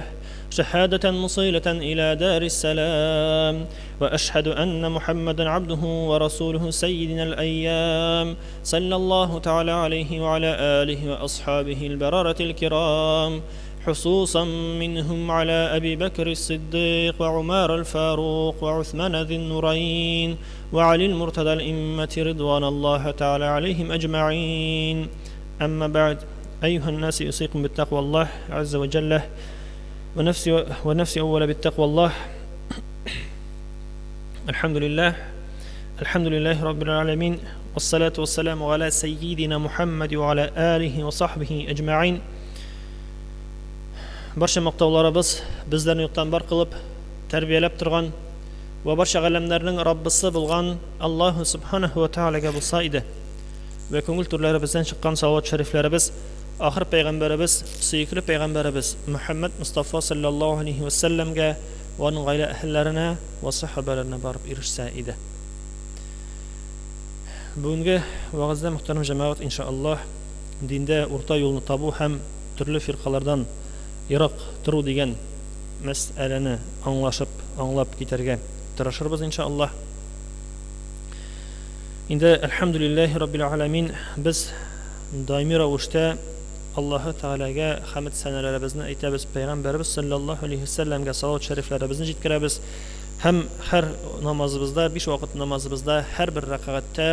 شهادة مصيلة إلى دار السلام وأشهد أن محمدا عبده ورسوله سيدنا الأيام صلى الله تعالى عليه وعلى آله وأصحابه البررة الكرام خصوصا منهم على أبي بكر الصديق وعمر الفاروق وعثمان ذي النورين وعلي المرتضى الإمة رضوان الله تعالى عليهم أجمعين. أما بعد، أيها الناس، أوصيكم بالتقوى الله عز وجل ونفسي أولا بالتقوى الله. الحمد لله رب العالمين، والصلاة والسلام على سيدنا محمد وعلى آله وصحبه أجمعين. Barcha maqtovlarimiz bizlarni yo'qdan bor qilib tarbiyalab turgan va barcha alamlarning Robbisi bo'lgan Alloh subhanahu va taolaga bo'lsa edi. Va ko'ngil turlarimizdan chiqqan salovat shariflarimiz oxir payg'ambarimiz, suyukli payg'ambarimiz Muhammad Mustafa sallallohu alayhi va sallamga va uning oila ahllarini va sahobalarına borib erishsa edi. Bugungi va'zda muhtaram jamoat inshaalloh dinda o'rta yo'lni tobu ham turli firqalardan yiroq turu degan masalani anglab ketarga tirishamiz inshaalloh. Endi alhamdulillahi robbil alamin, biz doimiy ravishda Alloh taolaga hamd sanalarimizni aytamiz, payg'ambarimiz sallallohu alayhi vasallamga salovat shariflarimizni yetkazamiz. Ham har namozimizda, 5 vaqt namozimizda har bir raqatda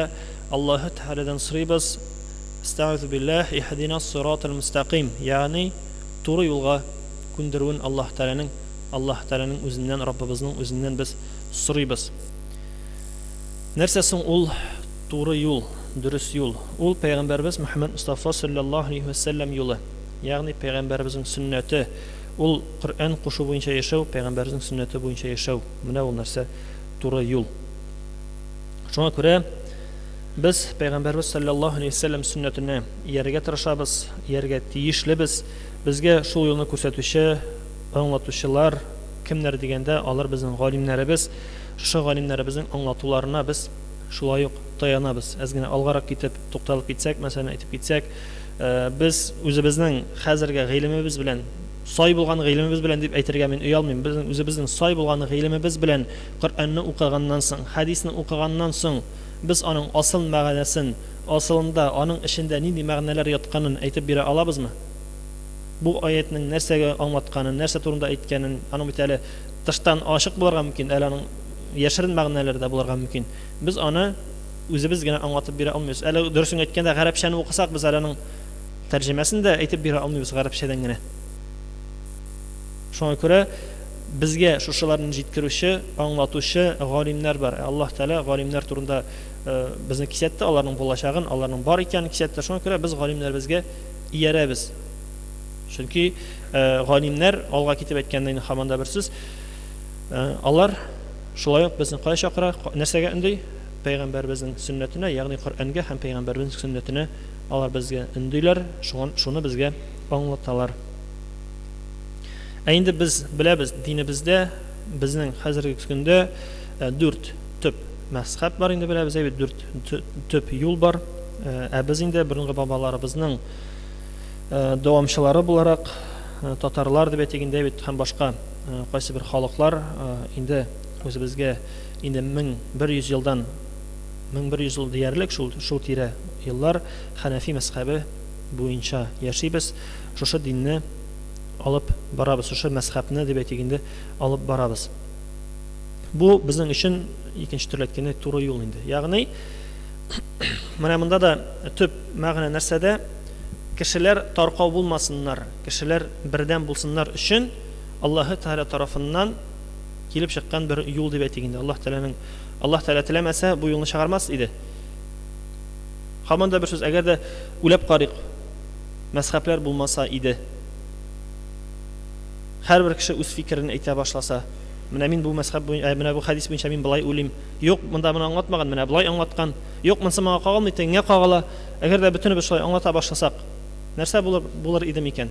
Alloh taoladan so'raymiz, Estağfiru billah, ihdinas siratal mustaqim, ya'ni to'g'ri yo'lga ko'ndiruvin Alloh taolaning o'zidan, Robbimizning o'zidan biz so'raymiz. Narsasin ul to'g'ri yo'l, durust yo'l. Ul payg'ambarimiz Muhammad Mustafa sallallohu alayhi vasallam yo'li, ya'ni payg'ambarimizning sunnati. Ul Qur'on qo'shuv bo'yicha yashaw, payg'ambarimizning sunnati bo'yicha yashaw. Mana bu narsa to'g'ri yo'l. Shunga ko'ra biz payg'ambarimiz sallallohu alayhi vasallam sunnatini yerga tirishamiz, yerga tegishlimiz. Bizga shu yo'lni ko'rsatuvchi, anglatuvchilar kimlar deganda, ular bizning g'olimlarimiz. Shu g'olimlarimizning anglatuvlarini biz shuloq tayanamiz. Azgina alg'aroq ketib to'xtalib ketsak, masalan aytib ketsak, biz o'zimizning hozirgi ilmimiz bilan, soy bo'lgan ilmimiz bilan deb aytirga men uyalmayman. Bizning o'zimizning soy bo'lgan ilmimiz bilan Qur'onni o'qigandan so'ng, hadisni o'qigandan so'ng biz uning asl ma'nosini, aslida uning ishida nima ma'nolar yotganini aytib bera olamizmi? Bu oyatning narsaga anglatganini, narsa turida aytganini, ana bitali tashdan oshiq bo'lgan mumkin, alaning yashirin ma'nolarida bo'lgan mumkin. Biz uni o'zimizgina anglatib bera olmaymiz. Ala durusini aytganda arabchani o'qisak, biz alaning tarjimasini da aytib bera olmaymiz arabchadangina. Shunga ko'ra bizga shularni yetkazuvchi, anglatuvchi g'olimlar bor. Alloh taolo g'olimlar turida bizni kisatdi, ularning bo'lashag'in, ularning bor ekanini kisatdi. Shunga ko'ra biz g'olimlarimizga iyaramiz. Chunki g'olimlar olg'a ketib aytgandan xamanda birsiz, ular shuloq bizni qay chaqira narsaga unday payg'ambarimizning sunnatini, ya'ni Qur'onga ham payg'ambarimizning sunnatini ular bizga undaylar, shuni bizga anglatalar. Endi biz bilamiz, dinimizda bizning hozirgi kunda 4 tip mazhab bor. Endi bilamiz, 4 tip yo'l bor. Biz endi burungi bobolarimizning davomchilari bo'larak tatarlar deb aytganda ham boshqa qaysi bir xalqlar endi o'zimizga endi 1100 yildan 1100 yil deyarlik shu tira yillar Hanafi mazhabi bo'yicha yashaymiz. Shu dinni olib boramiz, shu mazhabni deb aytganda olib boramiz. Bu bizning uchun ikkinchi turli aytganda to'g'ri yo'l endi. Ya'ni mana bunda da tub ma'no narsada kishilar tarqov bo'lmasinlar, kishilar birdan bo'lsinlar uchun Alloh taolo tomonidan kelib chiqqan bir yo'l deb aytganda, Alloh taolo tilamasa bu yo'lni chiqarmas edi. Hamanda bir so'z, agarda ulab qariq mazhablar bo'lmasa edi, har bir kishi o'z fikrini ayta boshlasa, mana men bu mazhab bo'yicha, mana bu hadis bo'yicha men bulay o'lim, yo'q bunda buni anglatmagan, mana bulay anglatgan, yo'q mensa menga qolmaydi, nega qog'ala, agarda butun bir shular anglata boshlasak, narsa bo'lar edim ekan.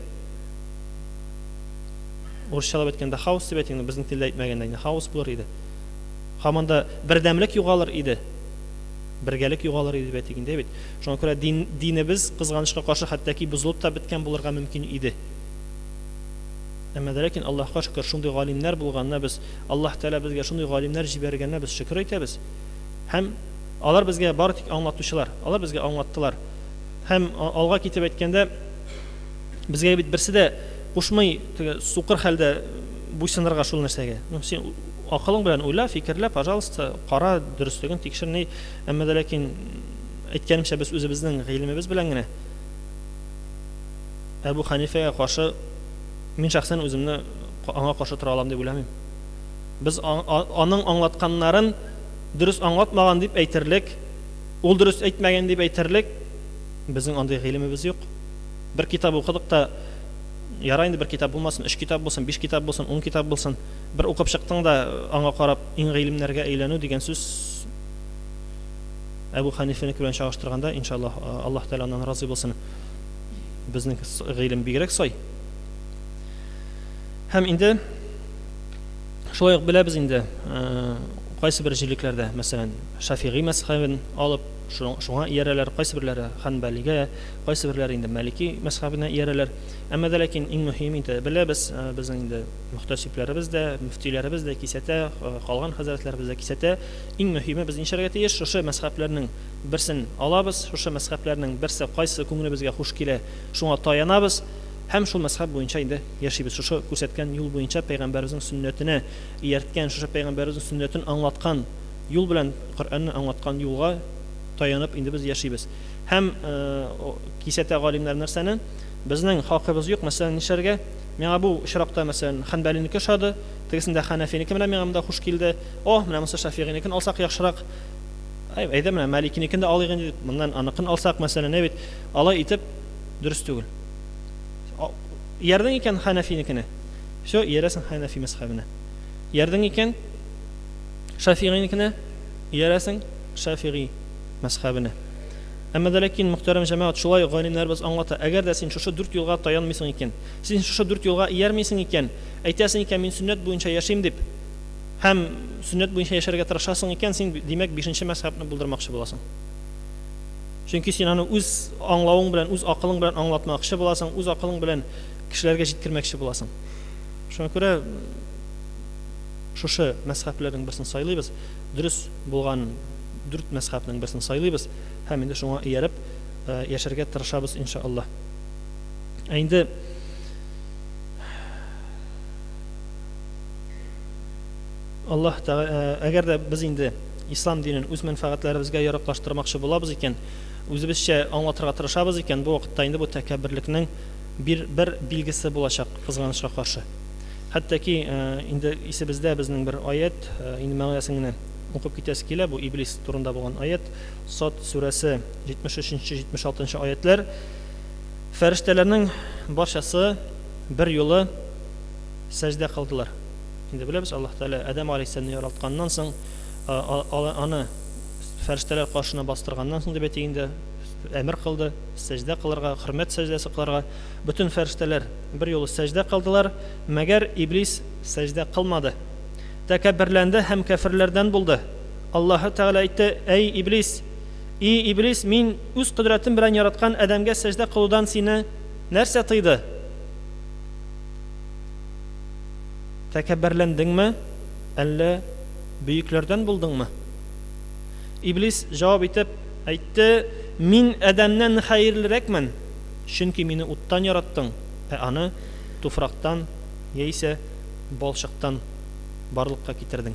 урысчалап әйткәндә хаос дип әйтик, безнең телдә әйтмәгәндә инде хаос булыр иде. Һаманда бердәмлек югалыр иде. Бергәлек югалыр иде дип әйтик инде бит. Шуңа күрә динебез кызганычка каршы хәтта бузылып та беткән булырга мөмкин иде. Әмма ләкин Аллаһка шөкер шундый галимнәр булганына без, Аллаһ Тәала безгә шундый галимнәр җибәргәненә без шөкер әйтәбез. Һәм алар безгә бары тик аңлатучылар, алар безгә аңлаттылар. Һәм алга китеп әйткәндә безгә бит берсе дә кушмый сукыр хәлдә буйсынырга шул нәрсәгә. Син акылың белән уйла, фикерлә, пожалуйста, кара, дөрестлеген тикшер ни. Әмма ләкин әйткәнемчә без үзебезнең гыйлемебез белән генә Әбу Ханифәгә каршы мин шәхсән үземне аңа каршы тора алам дип уйламыйм. Без аның аңлатканнарын дөрес аңлатмаган дип әйтерлек, ул дөрес әйтмәгән дип әйтерлек безнең андый гыйлемебез юк. Бер китап укыдык та ярый инде бер китап булмасын, 3 китап булсын, 5 китап булсын, 10 китап булсын, бер укып чыктың да аңа карап иң гыйлемнәргә әйләнү дигән сүз Әбу Ханифәнеке белән чагыштырганда, иншаллаһ, Аллаһ Тәаладан разый булсын, безнең гыйлем бигрәк сай. Һәм инде шулай ук беләбез инде, кайсы бер җирлекләрдә, мәсәлән, Шафигый мәзһәбен алып, шуңа иярәләр, кайсы берләре Ханбалигә, кайсы берләре инде Малики мәзһәбенә иярәләр. Әмма ләкин иң мөһим инде беләбез, безнең инде мөхтәсибләребез дә, мөфтиләребез дә кисәтә, калган хәзрәтләребез дә кисәтә. Иң мөһиме без нишәргә тиеш, шушы мәзһәбләрнең берсен алабыз, шушы мәзһәбләрнең берсе кайсы күңелебезгә хуш килә, шуңа таянабыз. Һәм шул мәзһәб буенча инде яшибез. Шушы күрсәткән юл буенча пәйгамбәребезнең сөннәтенә иярткән, шушы пәйгамбәребезнең сөннәтен аңлаткан юл белән Коръәнне аңлаткан юлга таянып инде без яшибез. Һәм кисәтә галимнәр нәрсәне безнең хакыбыз юк. Мәсәлән, нишәргә миңа бу очракта мәсәлән Ханбалинеке шады, тегесендә Ханафинеке менә миңа монда хуш килде. Менә монсы Шафигинекен алсак яхшырак. Әйдә менә Маликинекен дә алыйк инде. Моннан аныкын алсак мәсәлән, бит алай итеп дөрес түгел. Ярдың икән Ханафинекене. Шо ярәсен Ханафи мәзһәбенә. Ярдың икән Шафигинекене, ярәсен Шафиги мәзһәбенә. Әмма ләкин мөхтәрәм җәмәгать, шулай галимнәрбез аңлата. Әгәр дә син шушы 4 юлга таянмыйсың икән, син шушы 4 юлга иярмисең икән, әйтәсең икән мин сөннәт буенча яшим дип, һәм сөннәт буенча яшәргә тырышасың икән, син димәк 5нче мәзһәбне булдырмакчы буласың. Чөнки син аны үз аңлавың белән, үз акылың белән аңлатмакчы буласың, үз акылың белән кешеләргә җиткермәкче буласың. Шуңа күрә шушы мәзһәбләрнең берсен сайлыйбыз, дөрес булган 4 мәзһәбнең берсен сайлыйбыз, һәм инде шуңа ияреп яшәргә тырышабыз иншааллаһ. Инде Аллаһ Тәгалә, әгәр дә без инде ислам динен үз мәнфәгатьләребезгә яраклаштырмакчы булабыз икән, үзебезчә аңлатырга тырышабыз икән, бу вакытта инде бу тәкәбберлекнең бер билгесе булачак кызганычка каршы. Хәттәки инде исебездә безнең бер аят, инде мәгънәсен генә укып китәсе килә, бу Иблис турында булган аят, Сад сүрәсе 73-76 аятлар. Фәрештәләрнең барчасы бер юлы сәҗдә кылдылар. Инде беләбез, Аллаһ Тәгалә Адәм алейһиссәламне яратканнан соң, аны фәрештәләр каршына бастырганнан соң дип әйтик инде, әмер кылды сәҗдә кылырга, хөрмәт сәҗдәсе кылырга. Бүтән фәрештәләр бер юлы сәҗдә кылдылар, мәгәр Иблис сәҗдә кылмады. Тәкәбберләнде һәм кафирләрдән булды. Аллаһ Тәгалә әйтте: "Эй Иблис, Иблис, мин үз кудрәтем белән яраткан Адәмгә сәҗдә кылудан сине нәрсә тыйды? Тәкәбберләндеңме, әллә бөекләрдән булдыңмы?" Иблис җавап итеп әйтте: "Мин Адәмнән хәерлерәкмен, чөнки мине уттан яраттың, аны туфрактан яисә балчыктан барлыкка китердең",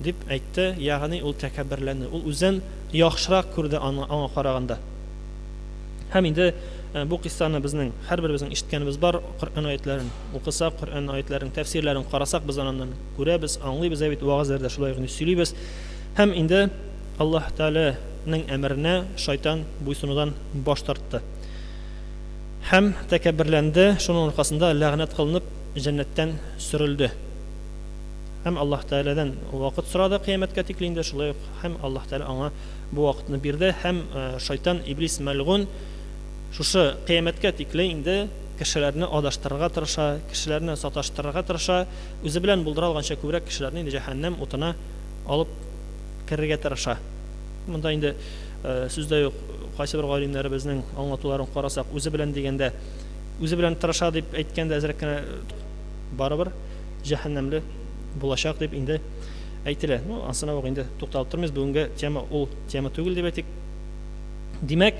дип әйтте. Ягъни ул тәкәбберләнде. Ул үзен яхшырак күрде аңа караганда. Һәм инде бу кыссаны безнең һәрберебезнең ишеткәнебез бар. Коръән аятларын укысак, Коръән аятларын тәфсирләрен карасак, без аннан күрәбез, аңлыйбыз, бит вагызларда шулай гына сөйлибез. Һәм инде Аллаһ Тәгаләнең әмеренә шайтан буйсынудан баш тартты. Һәм тәкәбберләнде, шуның аркасында ләгънәт кылынып җәннәттән сөрелде. Һәм Аллаһ Тәгаләдән вакыт сорады кыямәткә тикле инде, шулай ук һәм Аллаһ Тәгалә аңа бу вакытны бирде. Һәм шайтан, Иблис мәлгун, шушы кыямәткә тикле инде кешеләрне адаштырырга тырыша, кешеләрне саташтырырга тырыша, үзе белән булдыра алганча күбрәк кешеләрне инде җәһәннәм утына алып керергә тырыша. Монда инде сүздә юк, кайсы бер галимнәребезнең аңлатуларын карасак, үзе белән дигәндә, үзе белән тырыша дип әйткәндә әзрәк кенә барыбер җәһәннәмле булачак дип инде әйтелә. Ну, ансына ук инде тукталып тормыйбыз. Бүгенге тема ул тема түгел дип әйтик. Димәк,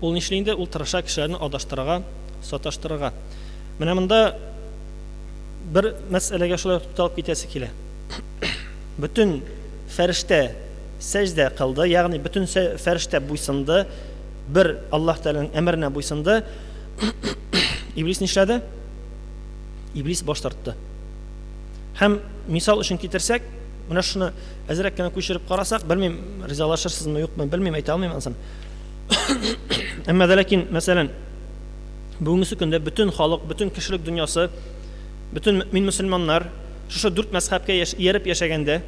ул нишли инде? Ул тырыша кешеләрне адаштырырга, саташтырырга. Менә монда бер мәсьәләгә шулай тукталып китәсе килә. Бөтен фәрештә сәҗдә кылды, ягъни бөтен фәрештә буйсынды, бер Аллаһ Тәгаләнең әмеренә буйсынды. Иблис нишләде? Иблис баш тартты. Һәм мисал өчен китерсәк, менә шуны әзрәк кенә күчереп карасак, белмим, ризалашырсызмы, юкмы, белмим, әйтә алмыйм ансын. Әмма дә ләкин, мәсәлән, бүгенге көндә бөтен халык, бөтен кешелек дөньясы, бөтен мөмин мөселманнар шушы 4 мәзһәбкә ияреп яшәгәндә,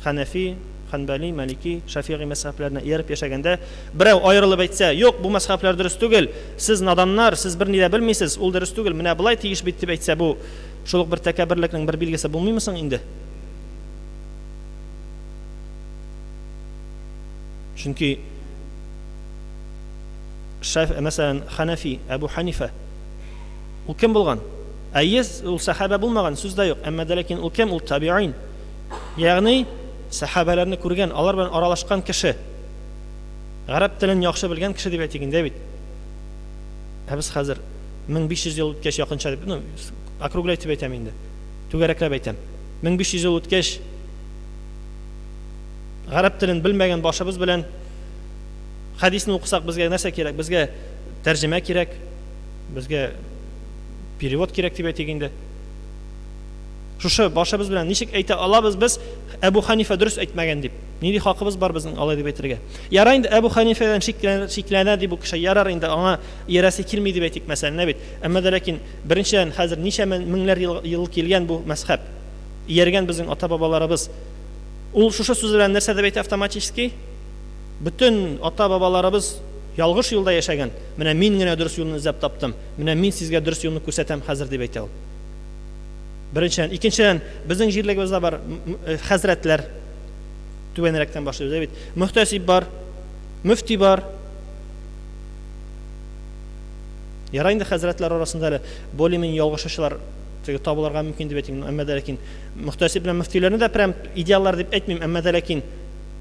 Ханафи, Ханбали, Малики, Шафиғи мәзһәбләренә ияреп яшәгәндә, берәү аерылып әйтсә, юк, бу мәзһәбләр дөрес түгел, сез наданнар, сез берни дә белмисез, ул дөрес түгел, менә булай тиеш бит дип әйтсә, бу шул ук бер тәкәбберлекнең бер билгесе булмыймы соң инде? Чөнки мәсәлән, Ханафи, Әбу Ханифа, ул кем булган? Әйез, ул сахаба булмаган, сүз дә юк, әмма дә ләкин ул кем? Ул табиин. Ягъни сахабаларны күргән, алар белән аралашкан кеше, гарәп телен яхшы белгән кеше дип әйтик инде бит. Без хәзер 1500 ел үткәч якынча дип, округлайтып әйтәм инде. Түгәрәкләп әйтәм. 1500 ел үткәч гарәп телен белмәгән башыбыз белән хадисны укысак, безгә нәрсә кирәк? Безгә тәрҗемә кирәк, безгә перевод кирәк дип әйтик инде. Шушы башыбыз белән ничек әйтә алабыз без Әбу Ханифа дөрес әйтмәгән дип? Нинди хакыбыз бар безнең алай дип әйтергә? Ярар инде Әбу Ханифадан шикләнә дип бу кеше, ярар инде аңа ярасы килми дип әйтик мәсәлән бит. Әмма дә ләкин беренчедән хәзер ничә меңләр ел килгән бу мәзһәб, ияргән безнең ата-бабаларыбыз. Ул шушы сүз белән нәрсә дип әйтә автоматически? Бөтен ата-бабаларыбыз ялгыш юлда яшәгән. Менә мин генә дөрес юлны эзләп таптым. Менә мин сезгә дөрес юлны күрсәтәм хәзер дип әйтә ул. Беренчедән, икенчедән, безнең җирлегебездә бар хәзрәтләр, түбәнрәктән башлыйбыз бит. Мөхтәсиб бар, мөфти бар. Ярар инде хәзрәтләр арасында более-менее ялгышучылар табылырга мөмкин дип әйтим, әмма дә ләкин мөхтәсиб белән мөфтиләрне дә прям идеаллар дип әйтмим, әмма дә ләкин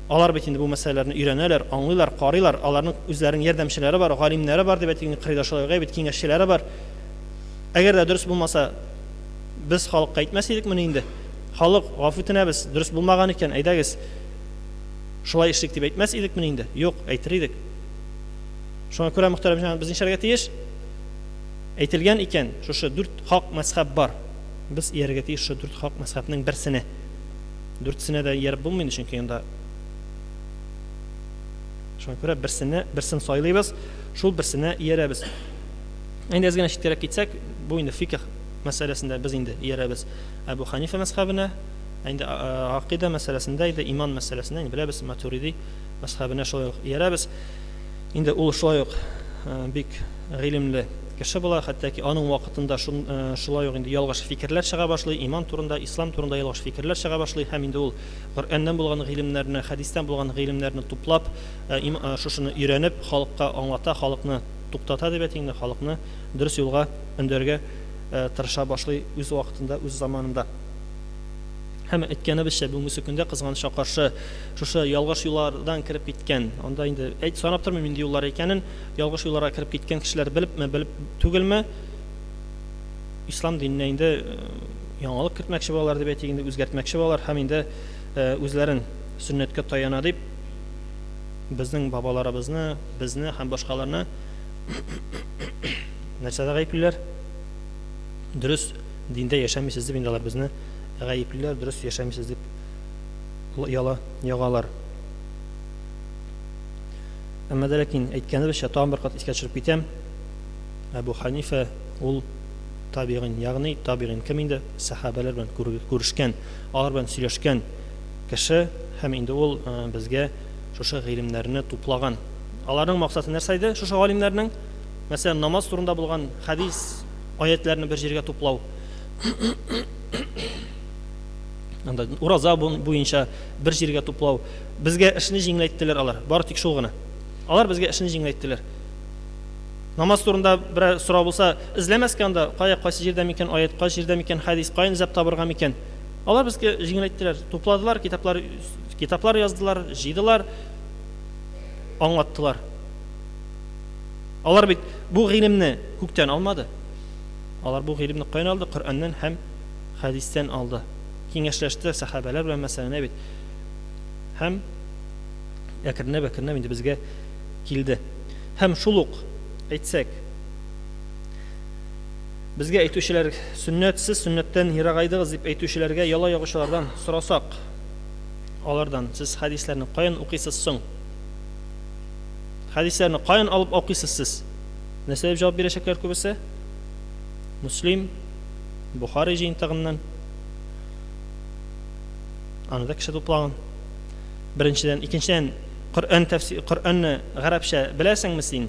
алар бит инде бу мәсьәләләрне өйрәнәләр, аңлыйлар, карыйлар, аларның үзләренең ярдәмчеләре бар, галимнәре бар дип әйтик, кырыйдашлары бит, киңәшчеләре бар. Әгәр дә дөрес булмаса, без халыкка әйтмәс идек моны инде. Халык гафу үтенәбез, дөрес булмаган икән, әйдәгез. Шулай эшлик дип әйтмәс идек моны инде. Юк, әйтер идек. Шуңа күрә мөхтәрәм җанат, без нишәргә тиеш? Әйтелгән икән, шушы 4 хак мәзһәб бар. Без ияргә тиеш шушы 4 хак мәзһәбнең берсенә. 4сенә дә ияреп булмый, чөнки анда шуңа күрә берсен сайлыйбыз, шул берсенә иярәбез. Инде әзгәнә читкәрәк китсәк, бу инде фикх мәсьәләсендә без инде иярәбез Әбу Ханифа мәзһәбенә, инде акыйда мәсьәләсендә, инде иман мәсьәләсендә инде беләбез Матурidi мәзһәбенә шулай иярәбез. Инде ул шулай ук бик гыйлемле кеше була, хәтта ки аның вакытында шулай ук инде ялгыш фикерләр чыга башлый, иман турында, ислам турында ялгыш фикерләр чыга башлый, һәм инде ул Коръәннән булган гыйлемнәрне, хәдистән булган гыйлемнәрне туплап, шушыны өйрәнеп, халыкка аңлата, халыкны туктата дип әйтик, халыкны дөрес юлга өндәргә тырыша башлый үз вакытында, үз заманында. Һәм әйткәнебезчә, бүгенге көндә кызганычка каршы шушы ялгыш юллардан кирип киткән, анда инде санап тормыйм инде юллар икәнен, ялгыш юлларга кирип киткән кешеләр белепме, белеп түгелме, ислам диненә инде яңалык кертмәкче булалар дип әйтик, инде үзгәртмәкче булалар, һәм инде үзләрен сөннәткә таяна дип безнең бабаларыбызны, безне һәм башкаларны нәрсәдә гаеплиләр? Дөрес диндә яшәмисез дип инде алар безне гаеплиләр, дөрес яшәмисез дип ягалар. Әмма дә ләкин әйткәнебезчә, тагын бер кат искә төшереп китәм. Әбу Ханифа ул табигын, ягъни табигын кем инде? Сахабалар белән күрешкән, алар белән сөйләшкән кеше, һәм инде ул безгә шушы гыйлемнәрне туплаган. Аларның максаты нәрсә иде? Шушы галимнәрнең Мәсәлән, намаз турында булган хадис аятларны бер җиргә туплау. Анда ураза буенча бер җиргә туплау. Безгә эшне җиңеләйттеләр алар. Бары тик шул гына. Алар безгә эшне җиңеләйттеләр. Намаз турында бер сорау булса, эзләмәскә анда кайсы җирдә микән аят, кайсы җирдә микән хадис, кайны эзләп табырга микән. Алар безгә җиңеләйттеләр. Тупладылар, китаплар яздылар, җыйдылар, аңлаттылар. Алар бит бу гыйлемне күктән алмады. Алар бу гыйлемне кайдан алды? Коръәннән һәм хадистән алды. Киңәшләште сахабалар белән мәсьәләне бит. Һәм әкренләп инде безгә килде. Һәм шул ук әйтсәк, безгә әйтүчеләр сөннәтсез, сөннәттән ерагайдыгыз дип әйтүчеләргә яла ягучылардан сорасак, алардан сез хадисләрне каян укыйсыз соң? Хадисләрне каян алып укыйсыз сез? Нәрсә дип җавап бирәчәкләр күбесе? Муслим, Бухари җыентыгыннан. Аны да кеше туплаган. Беренчедән, икенчедән, Коръән тәфсир, Коръәнне гарәпчә беләсеңме син?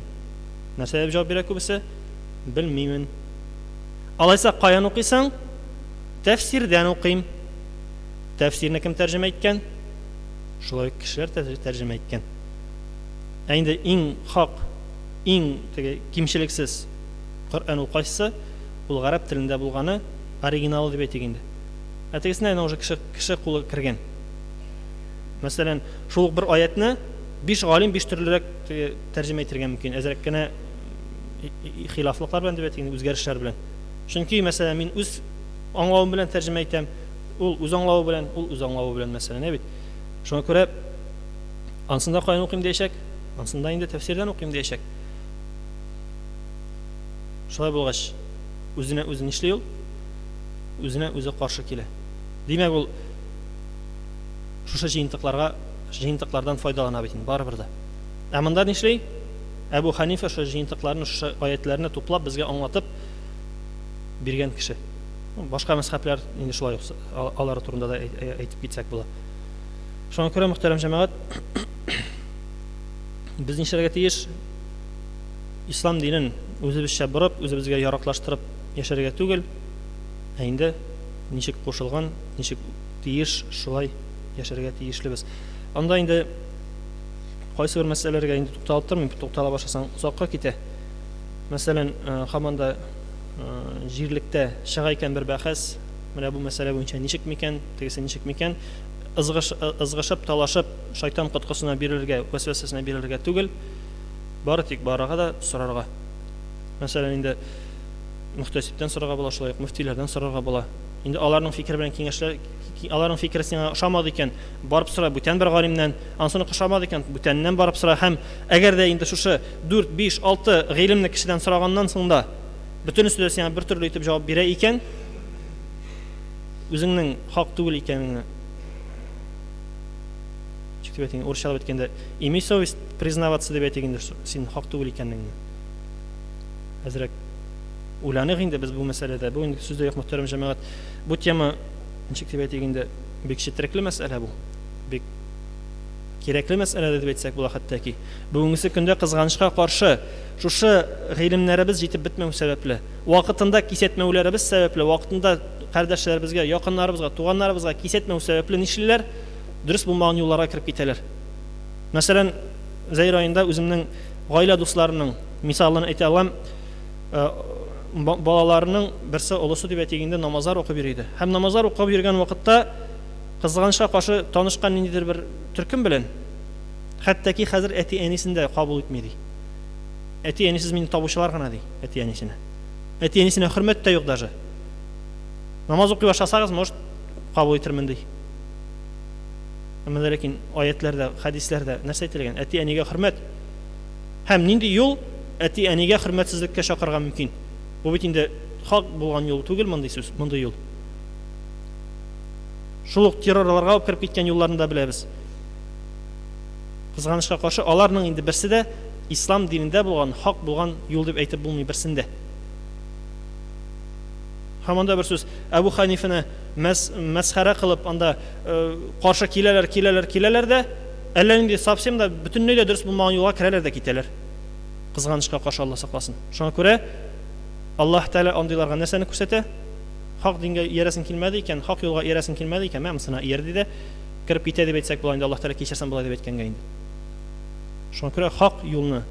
Нәрсә дип җавап бирә күбесе? Белмимен. Алайса каян укыйсың? Тәфсирдән укыйм. Тәфсирне кем тәрҗемә иткән? Шулай кешеләр тәрҗемә иткән. Инде иң хак, иң кимчелексез Коръән ул кайсы? Ул гарәп телендә булганы оригиналы дип әйтик инде. Әтегесенә уже кеше кулы кергән. Мәсәлән, шул бер аятны 5 галим 5 төрлерәк тәрҗемә итәргә мөмкин. Әзрәк кенә хилафлыклар белән дип әйтик инде, үзгәрешләр белән. Чөнки мәсәлән мин үз аңлавым белән тәрҗемә итәм, ул үз аңлавы белән, ул үз аңлавы белән мәсәлән, бит. Шуңа күрә ансында каян укыйм дияшәк, ансында инде тәфсирдән укыйм дияшәк. Шулай булгач, үзенә үзе нишли ул? Үзенә үзе каршы килә. Димәк, ул шушы җыентыклардан файдалана бит инде барыбер да. Ә монда нишли? Әбу Ханифа шу җыентыкларны, шу аятларны туплап безгә аңлатып биргән кеше. Башка мәзһәбләр инде шулай алар турында да әйтеп китсәк була. Шуңа күрә мөхтәрәм җәмәгать, без нишләргә тиеш? Ислам динен үзебезчә бурып, үзебезгә яраклаштырып яшәргә түгел, ә инде ничек кушылган, ничек тиеш, шулай яшәргә тиешлебез. Анда инде кайсы бер мәсьәләләргә инде тукталып тормыйм, туктала башласаң узакка китә. Мәсәлән, һаманда җирлектә чыга икән бер бәхәс, менә бу мәсьәлә буенча ничек микән, тегесе ничек микән, ызгышып, талашып, шайтан коткысына бирергә, вәсвәсәсенә бирергә түгел, бары тик барага да сорарга. Мәсәлән, инде мөхтәсиптән сорарга була, шулай ук мөфтиләрдән сорарга була. Инде аларның фикере белән киңәшләр, аларның фикере сиңа ошамады икән, барып сора бүтән бер галимнән, ансыны ошамады икән, бүтәннән барып сора. Һәм әгәр дә инде шушы 4, 5, 6 гыйлемне кешедән сораганнан соң да бөтенесе дә сиңа бер төрле итеп җавап бирә икән, үзеңнең хак түгел икәнеңне чиктәбәтең урысчалап әйткәндә, имей совесть признаваться дип әйтгәндә, син хак түгел икәнеңне. Әзрәк уйланыйк инде без бу мәсьәләдә. Бу инде сүздә юк, мөхтәрәм җәмәгать. Бу тема ничек дип әйтгәндә бик четерекле мәсьәлә бу. Бик кирәкле мәсьәлә дип әйтсәк була хәтта ки. Бүгенге көндә кызганычка каршы шушы гыйлемнәребез җитеп бетмәү сәбәпле, вакытында кисәтмәүләребез сәбәпле, вакытында кардәшләребезгә, якыннарыбызга, туганнарыбызга кисәтмәү сәбәпле нишлиләр? Дөрес булмаган юлларга кирип китәләр. Мәсәлән, Зәйр айында үземнең гаилә дусларының мисалын әйтә алам. Балаларының берсе олысы дип әйтгәндә намазлар укып йөри. Һәм намазлар укып йөргән вакытта кызганычка каршы танышкан ниндидер бер төркем белән хәтта ки хәзер әти-әнисен дә кабул итми ди. Әти-әнисез мине табучылар гына ди, әти-әнисенә. Әти-әнисенә хөрмәт тә юк даже. Намаз укый башласагыз, может, кабул итермен ди. Әмма ләкин аятларда, хадисләрдә нәрсә әйтелгән? Әти-әнигә хөрмәт. Һәм нинди юл әти-әнигә хөрмәтсезлеккә чакырга мөмкин? Бу бит инде хак булган юл түгел мондый сүз, мондый юл. Шул ук террорларга алып кирип киткән юлларын да беләбез. Кызганычка каршы аларның инде берсе дә ислам динендә булган, хак булган юл дип әйтеп булмый берсендә. Һәм анда бер сүз Әбу Ханифаны мәсхәрә кылып, анда каршы киләләр дә, әллә инде совсем да бөтенләй дә дөрес булмаган юлга керәләр дә китәләр. кызганычка каршы Алла сакласын. Шуңа күрә Аллаһ Тәала андыйларга нәрсәне күрсәтә? Хак дингә иярәсең килмәде икән, хак юлга иярәсең килмәде икән, мен сына иярде дә кирип китә дип әйтсәк була инде, Аллаһ Тәала кичерсен була дип әйткәнгә инде. Шуңа күрә хак юлны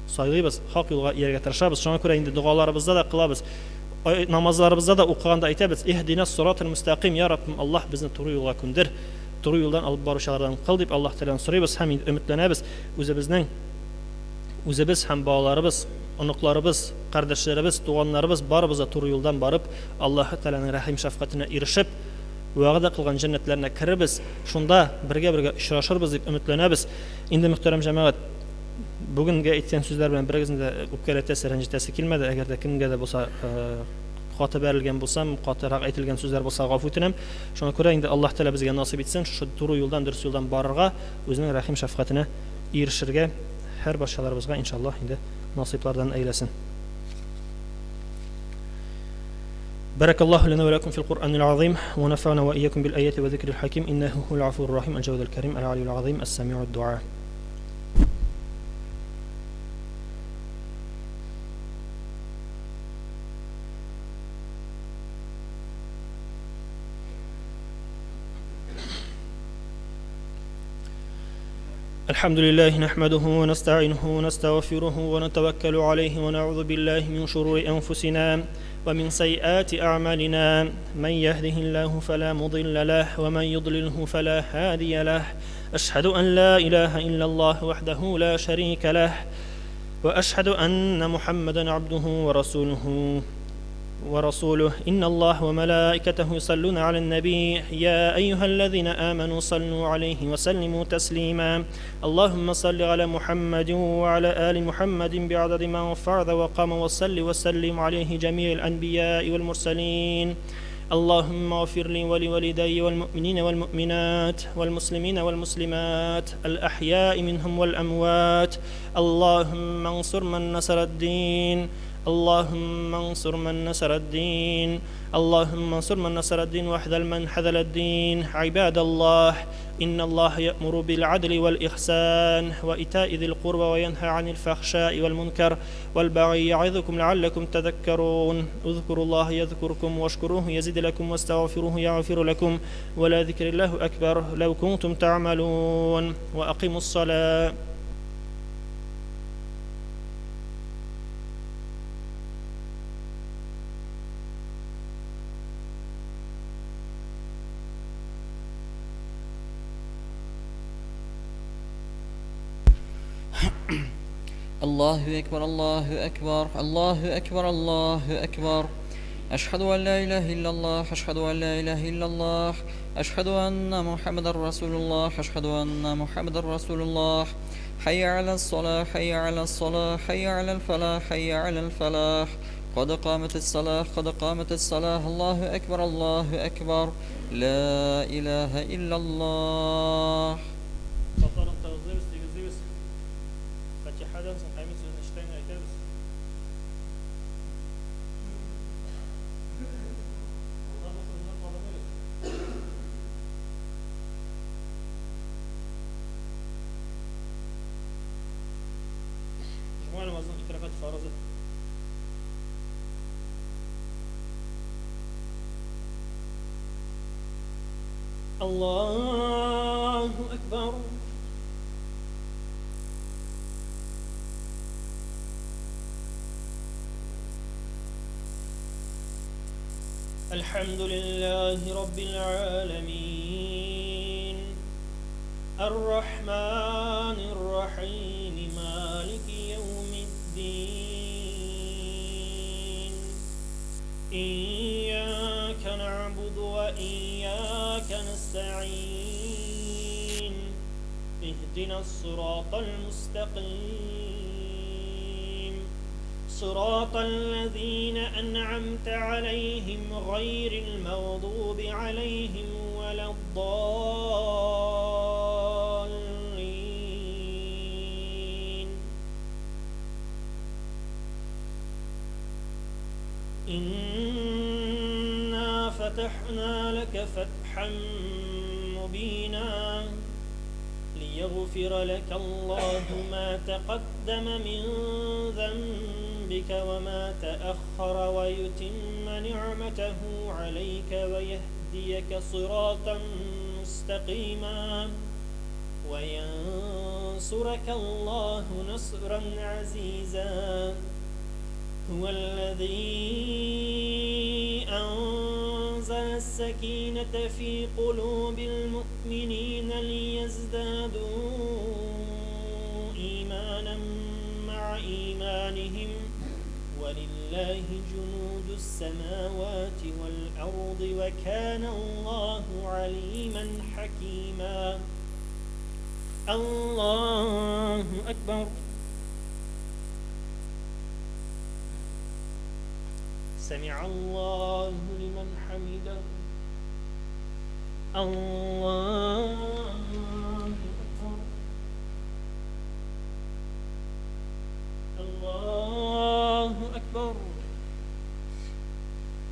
сайлыйбыз, хак юлга ияргә тырышабыз. Шуңа күрә инде дугаларыбызда да кылабыз, намазларыбызда да укыганда әйтәбез: "Иһдинас сиратал мустaqim, я Раббим, Аллаһ безне туры юлга күндер, туры юлдан алып баручылардан кыл" дип Аллаһ Тәаладан сорыйбыз һәм өметләнәбез. Үзебез һәм балаларыбыз, оныкларыбыз, кардәшләребез, туганнарыбыз барыбыз да туры юлдан барып, Аллаһ Тәаланың рәхим шәфкатенә ирешеп, вәгъдә кылган җәннәтләренә кирибез. Шунда бергә очрашырбыз дип өметләнәбез. Инде мөхтәрәм җәмәгать, бүгенгә әйткән сүзләр белән берегезне дә үпкәләтәсе, рәнҗетәсе килмәде. Әгәр дә кемгә дә булса каты бәрелгән булсам, катырак әйтелгән сүзләр булса, гафу үтенәм. Шуңа күрә инде Аллаһ Тәала безгә насыйп итсен, шушы туры юлдан, дөрес юлдан барырга, үзенең рәхим шәфкатенә ирешергә һәр барчаларыбызга иншаллаһ инде насыйплардан әйләсен. بارك الله لنا ولكم في القرآن العظيم ونفعنا وإياكم بالآيات والذكر الحكيم إنه هو العفو الرحيم الجواد الكريم العلي العظيم السميع الدعاء. الحمد لله نحمده ونستعينه ونستغفره ونتوكل عليه ونعوذ بالله من شرور أنفسنا ومن سيئات أعمالنا من يهده الله فلا مضل له ومن يضلله فلا هادي له أشهد أن لا إله إلا الله وحده لا شريك له وأشهد أن محمدا عبده ورسوله إن الله وملائكته يصلون على النبي يا أيها الذين آمنوا صلوا عليه وسلموا تسليما اللهم صل على محمد وعلى آل محمد بعدد من فرض وقام وصل وسلم عليه جميع الأنبياء والمرسلين اللهم اغفر لي ولوالدي والمؤمنين والمؤمنات والمسلمين والمسلمات الأحياء منهم والأموات اللهم انصر من نصر الدين اللهم انصر من نصر الدين اللهم انصر من نصر الدين واحذل من حذل الدين عباد الله إن الله يأمر بالعدل والإحسان وإيتاء ذي القربى وينهى عن الفحشاء والمنكر والبغي يعظكم لعلكم تذكرون اذكروا الله يذكركم واشكروه يزد لكم واستغفروه يغفر لكم ولذكر الله أكبر لو كنتم تعملون وأقيموا الصلاة الله أكبر الله أكبر الله أكبر الله أكبر أشهد أن لا إله إلا الله أشهد أن لا إله إلا الله أشهد أن محمدا رسول الله أشهد أن محمدا رسول الله حي على الصلاة حي على الصلاة حي على الفلاح حي على الفلاح قد قامت الصلاة قد قامت الصلاة الله أكبر الله أكبر لا إله إلا الله. الله أكبر الحمد لله رب العالمين الرحمن الرحيم مالك يوم الدين إياك نعبد وإياك نستعين اهدنا الصراط المستقيم صراط الذين أنعمت عليهم غير المغضوب عليهم ولا الضالين إنا فتحنا لك فتحا مبينا يغفر لك الله ما تقدم من ذنبك وما تأخر ويتم نعمته عليك ويهديك صراطا مستقيما وينصرك الله نصرا عزيزا هو الذي أنزل السكينة في قلوب المؤمنين ليزدادوا إيمانا مع إيمانهم ولله جنود السماوات والأرض وكان الله عليما حكيما الله أكبر سمع الله لمن حمده الله أكبر الله أكبر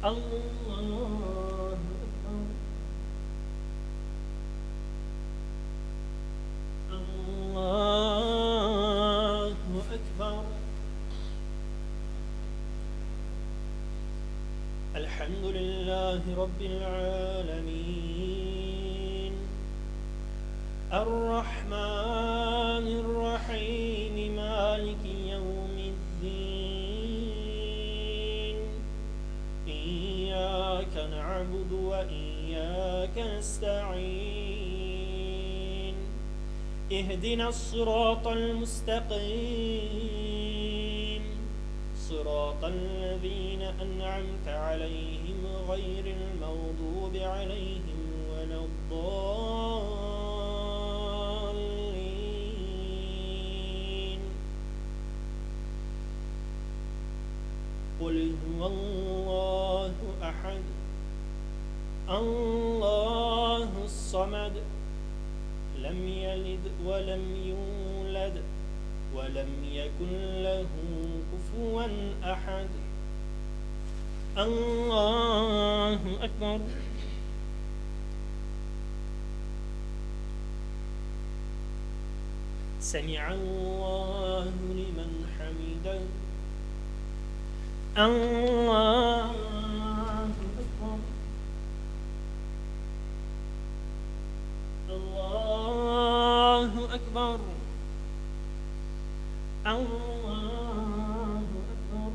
الله أكبر الله أكبر الحمد لله رب العالمين الرحمن الرحيم مالك يوم الدين إياك نعبد وإياك نستعين اهدنا الصراط المستقيم صراط الذين أنعمت عليهم غير المغضوب عليهم ولا الضالين قل هو الله أحد الله الصمد لم يلد ولم يولد ولم يكن له كفوا أحد الله أكبر سمع الله لمن حمده الله أكبر الله أكبر الله أكبر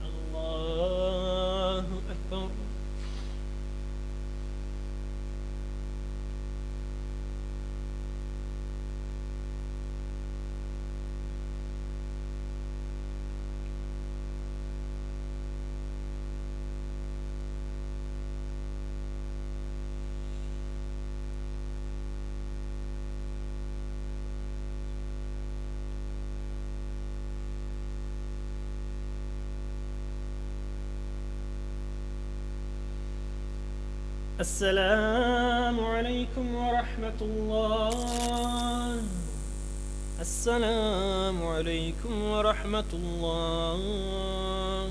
الله أكبر السلام عليكم ورحمة الله السلام عليكم ورحمة الله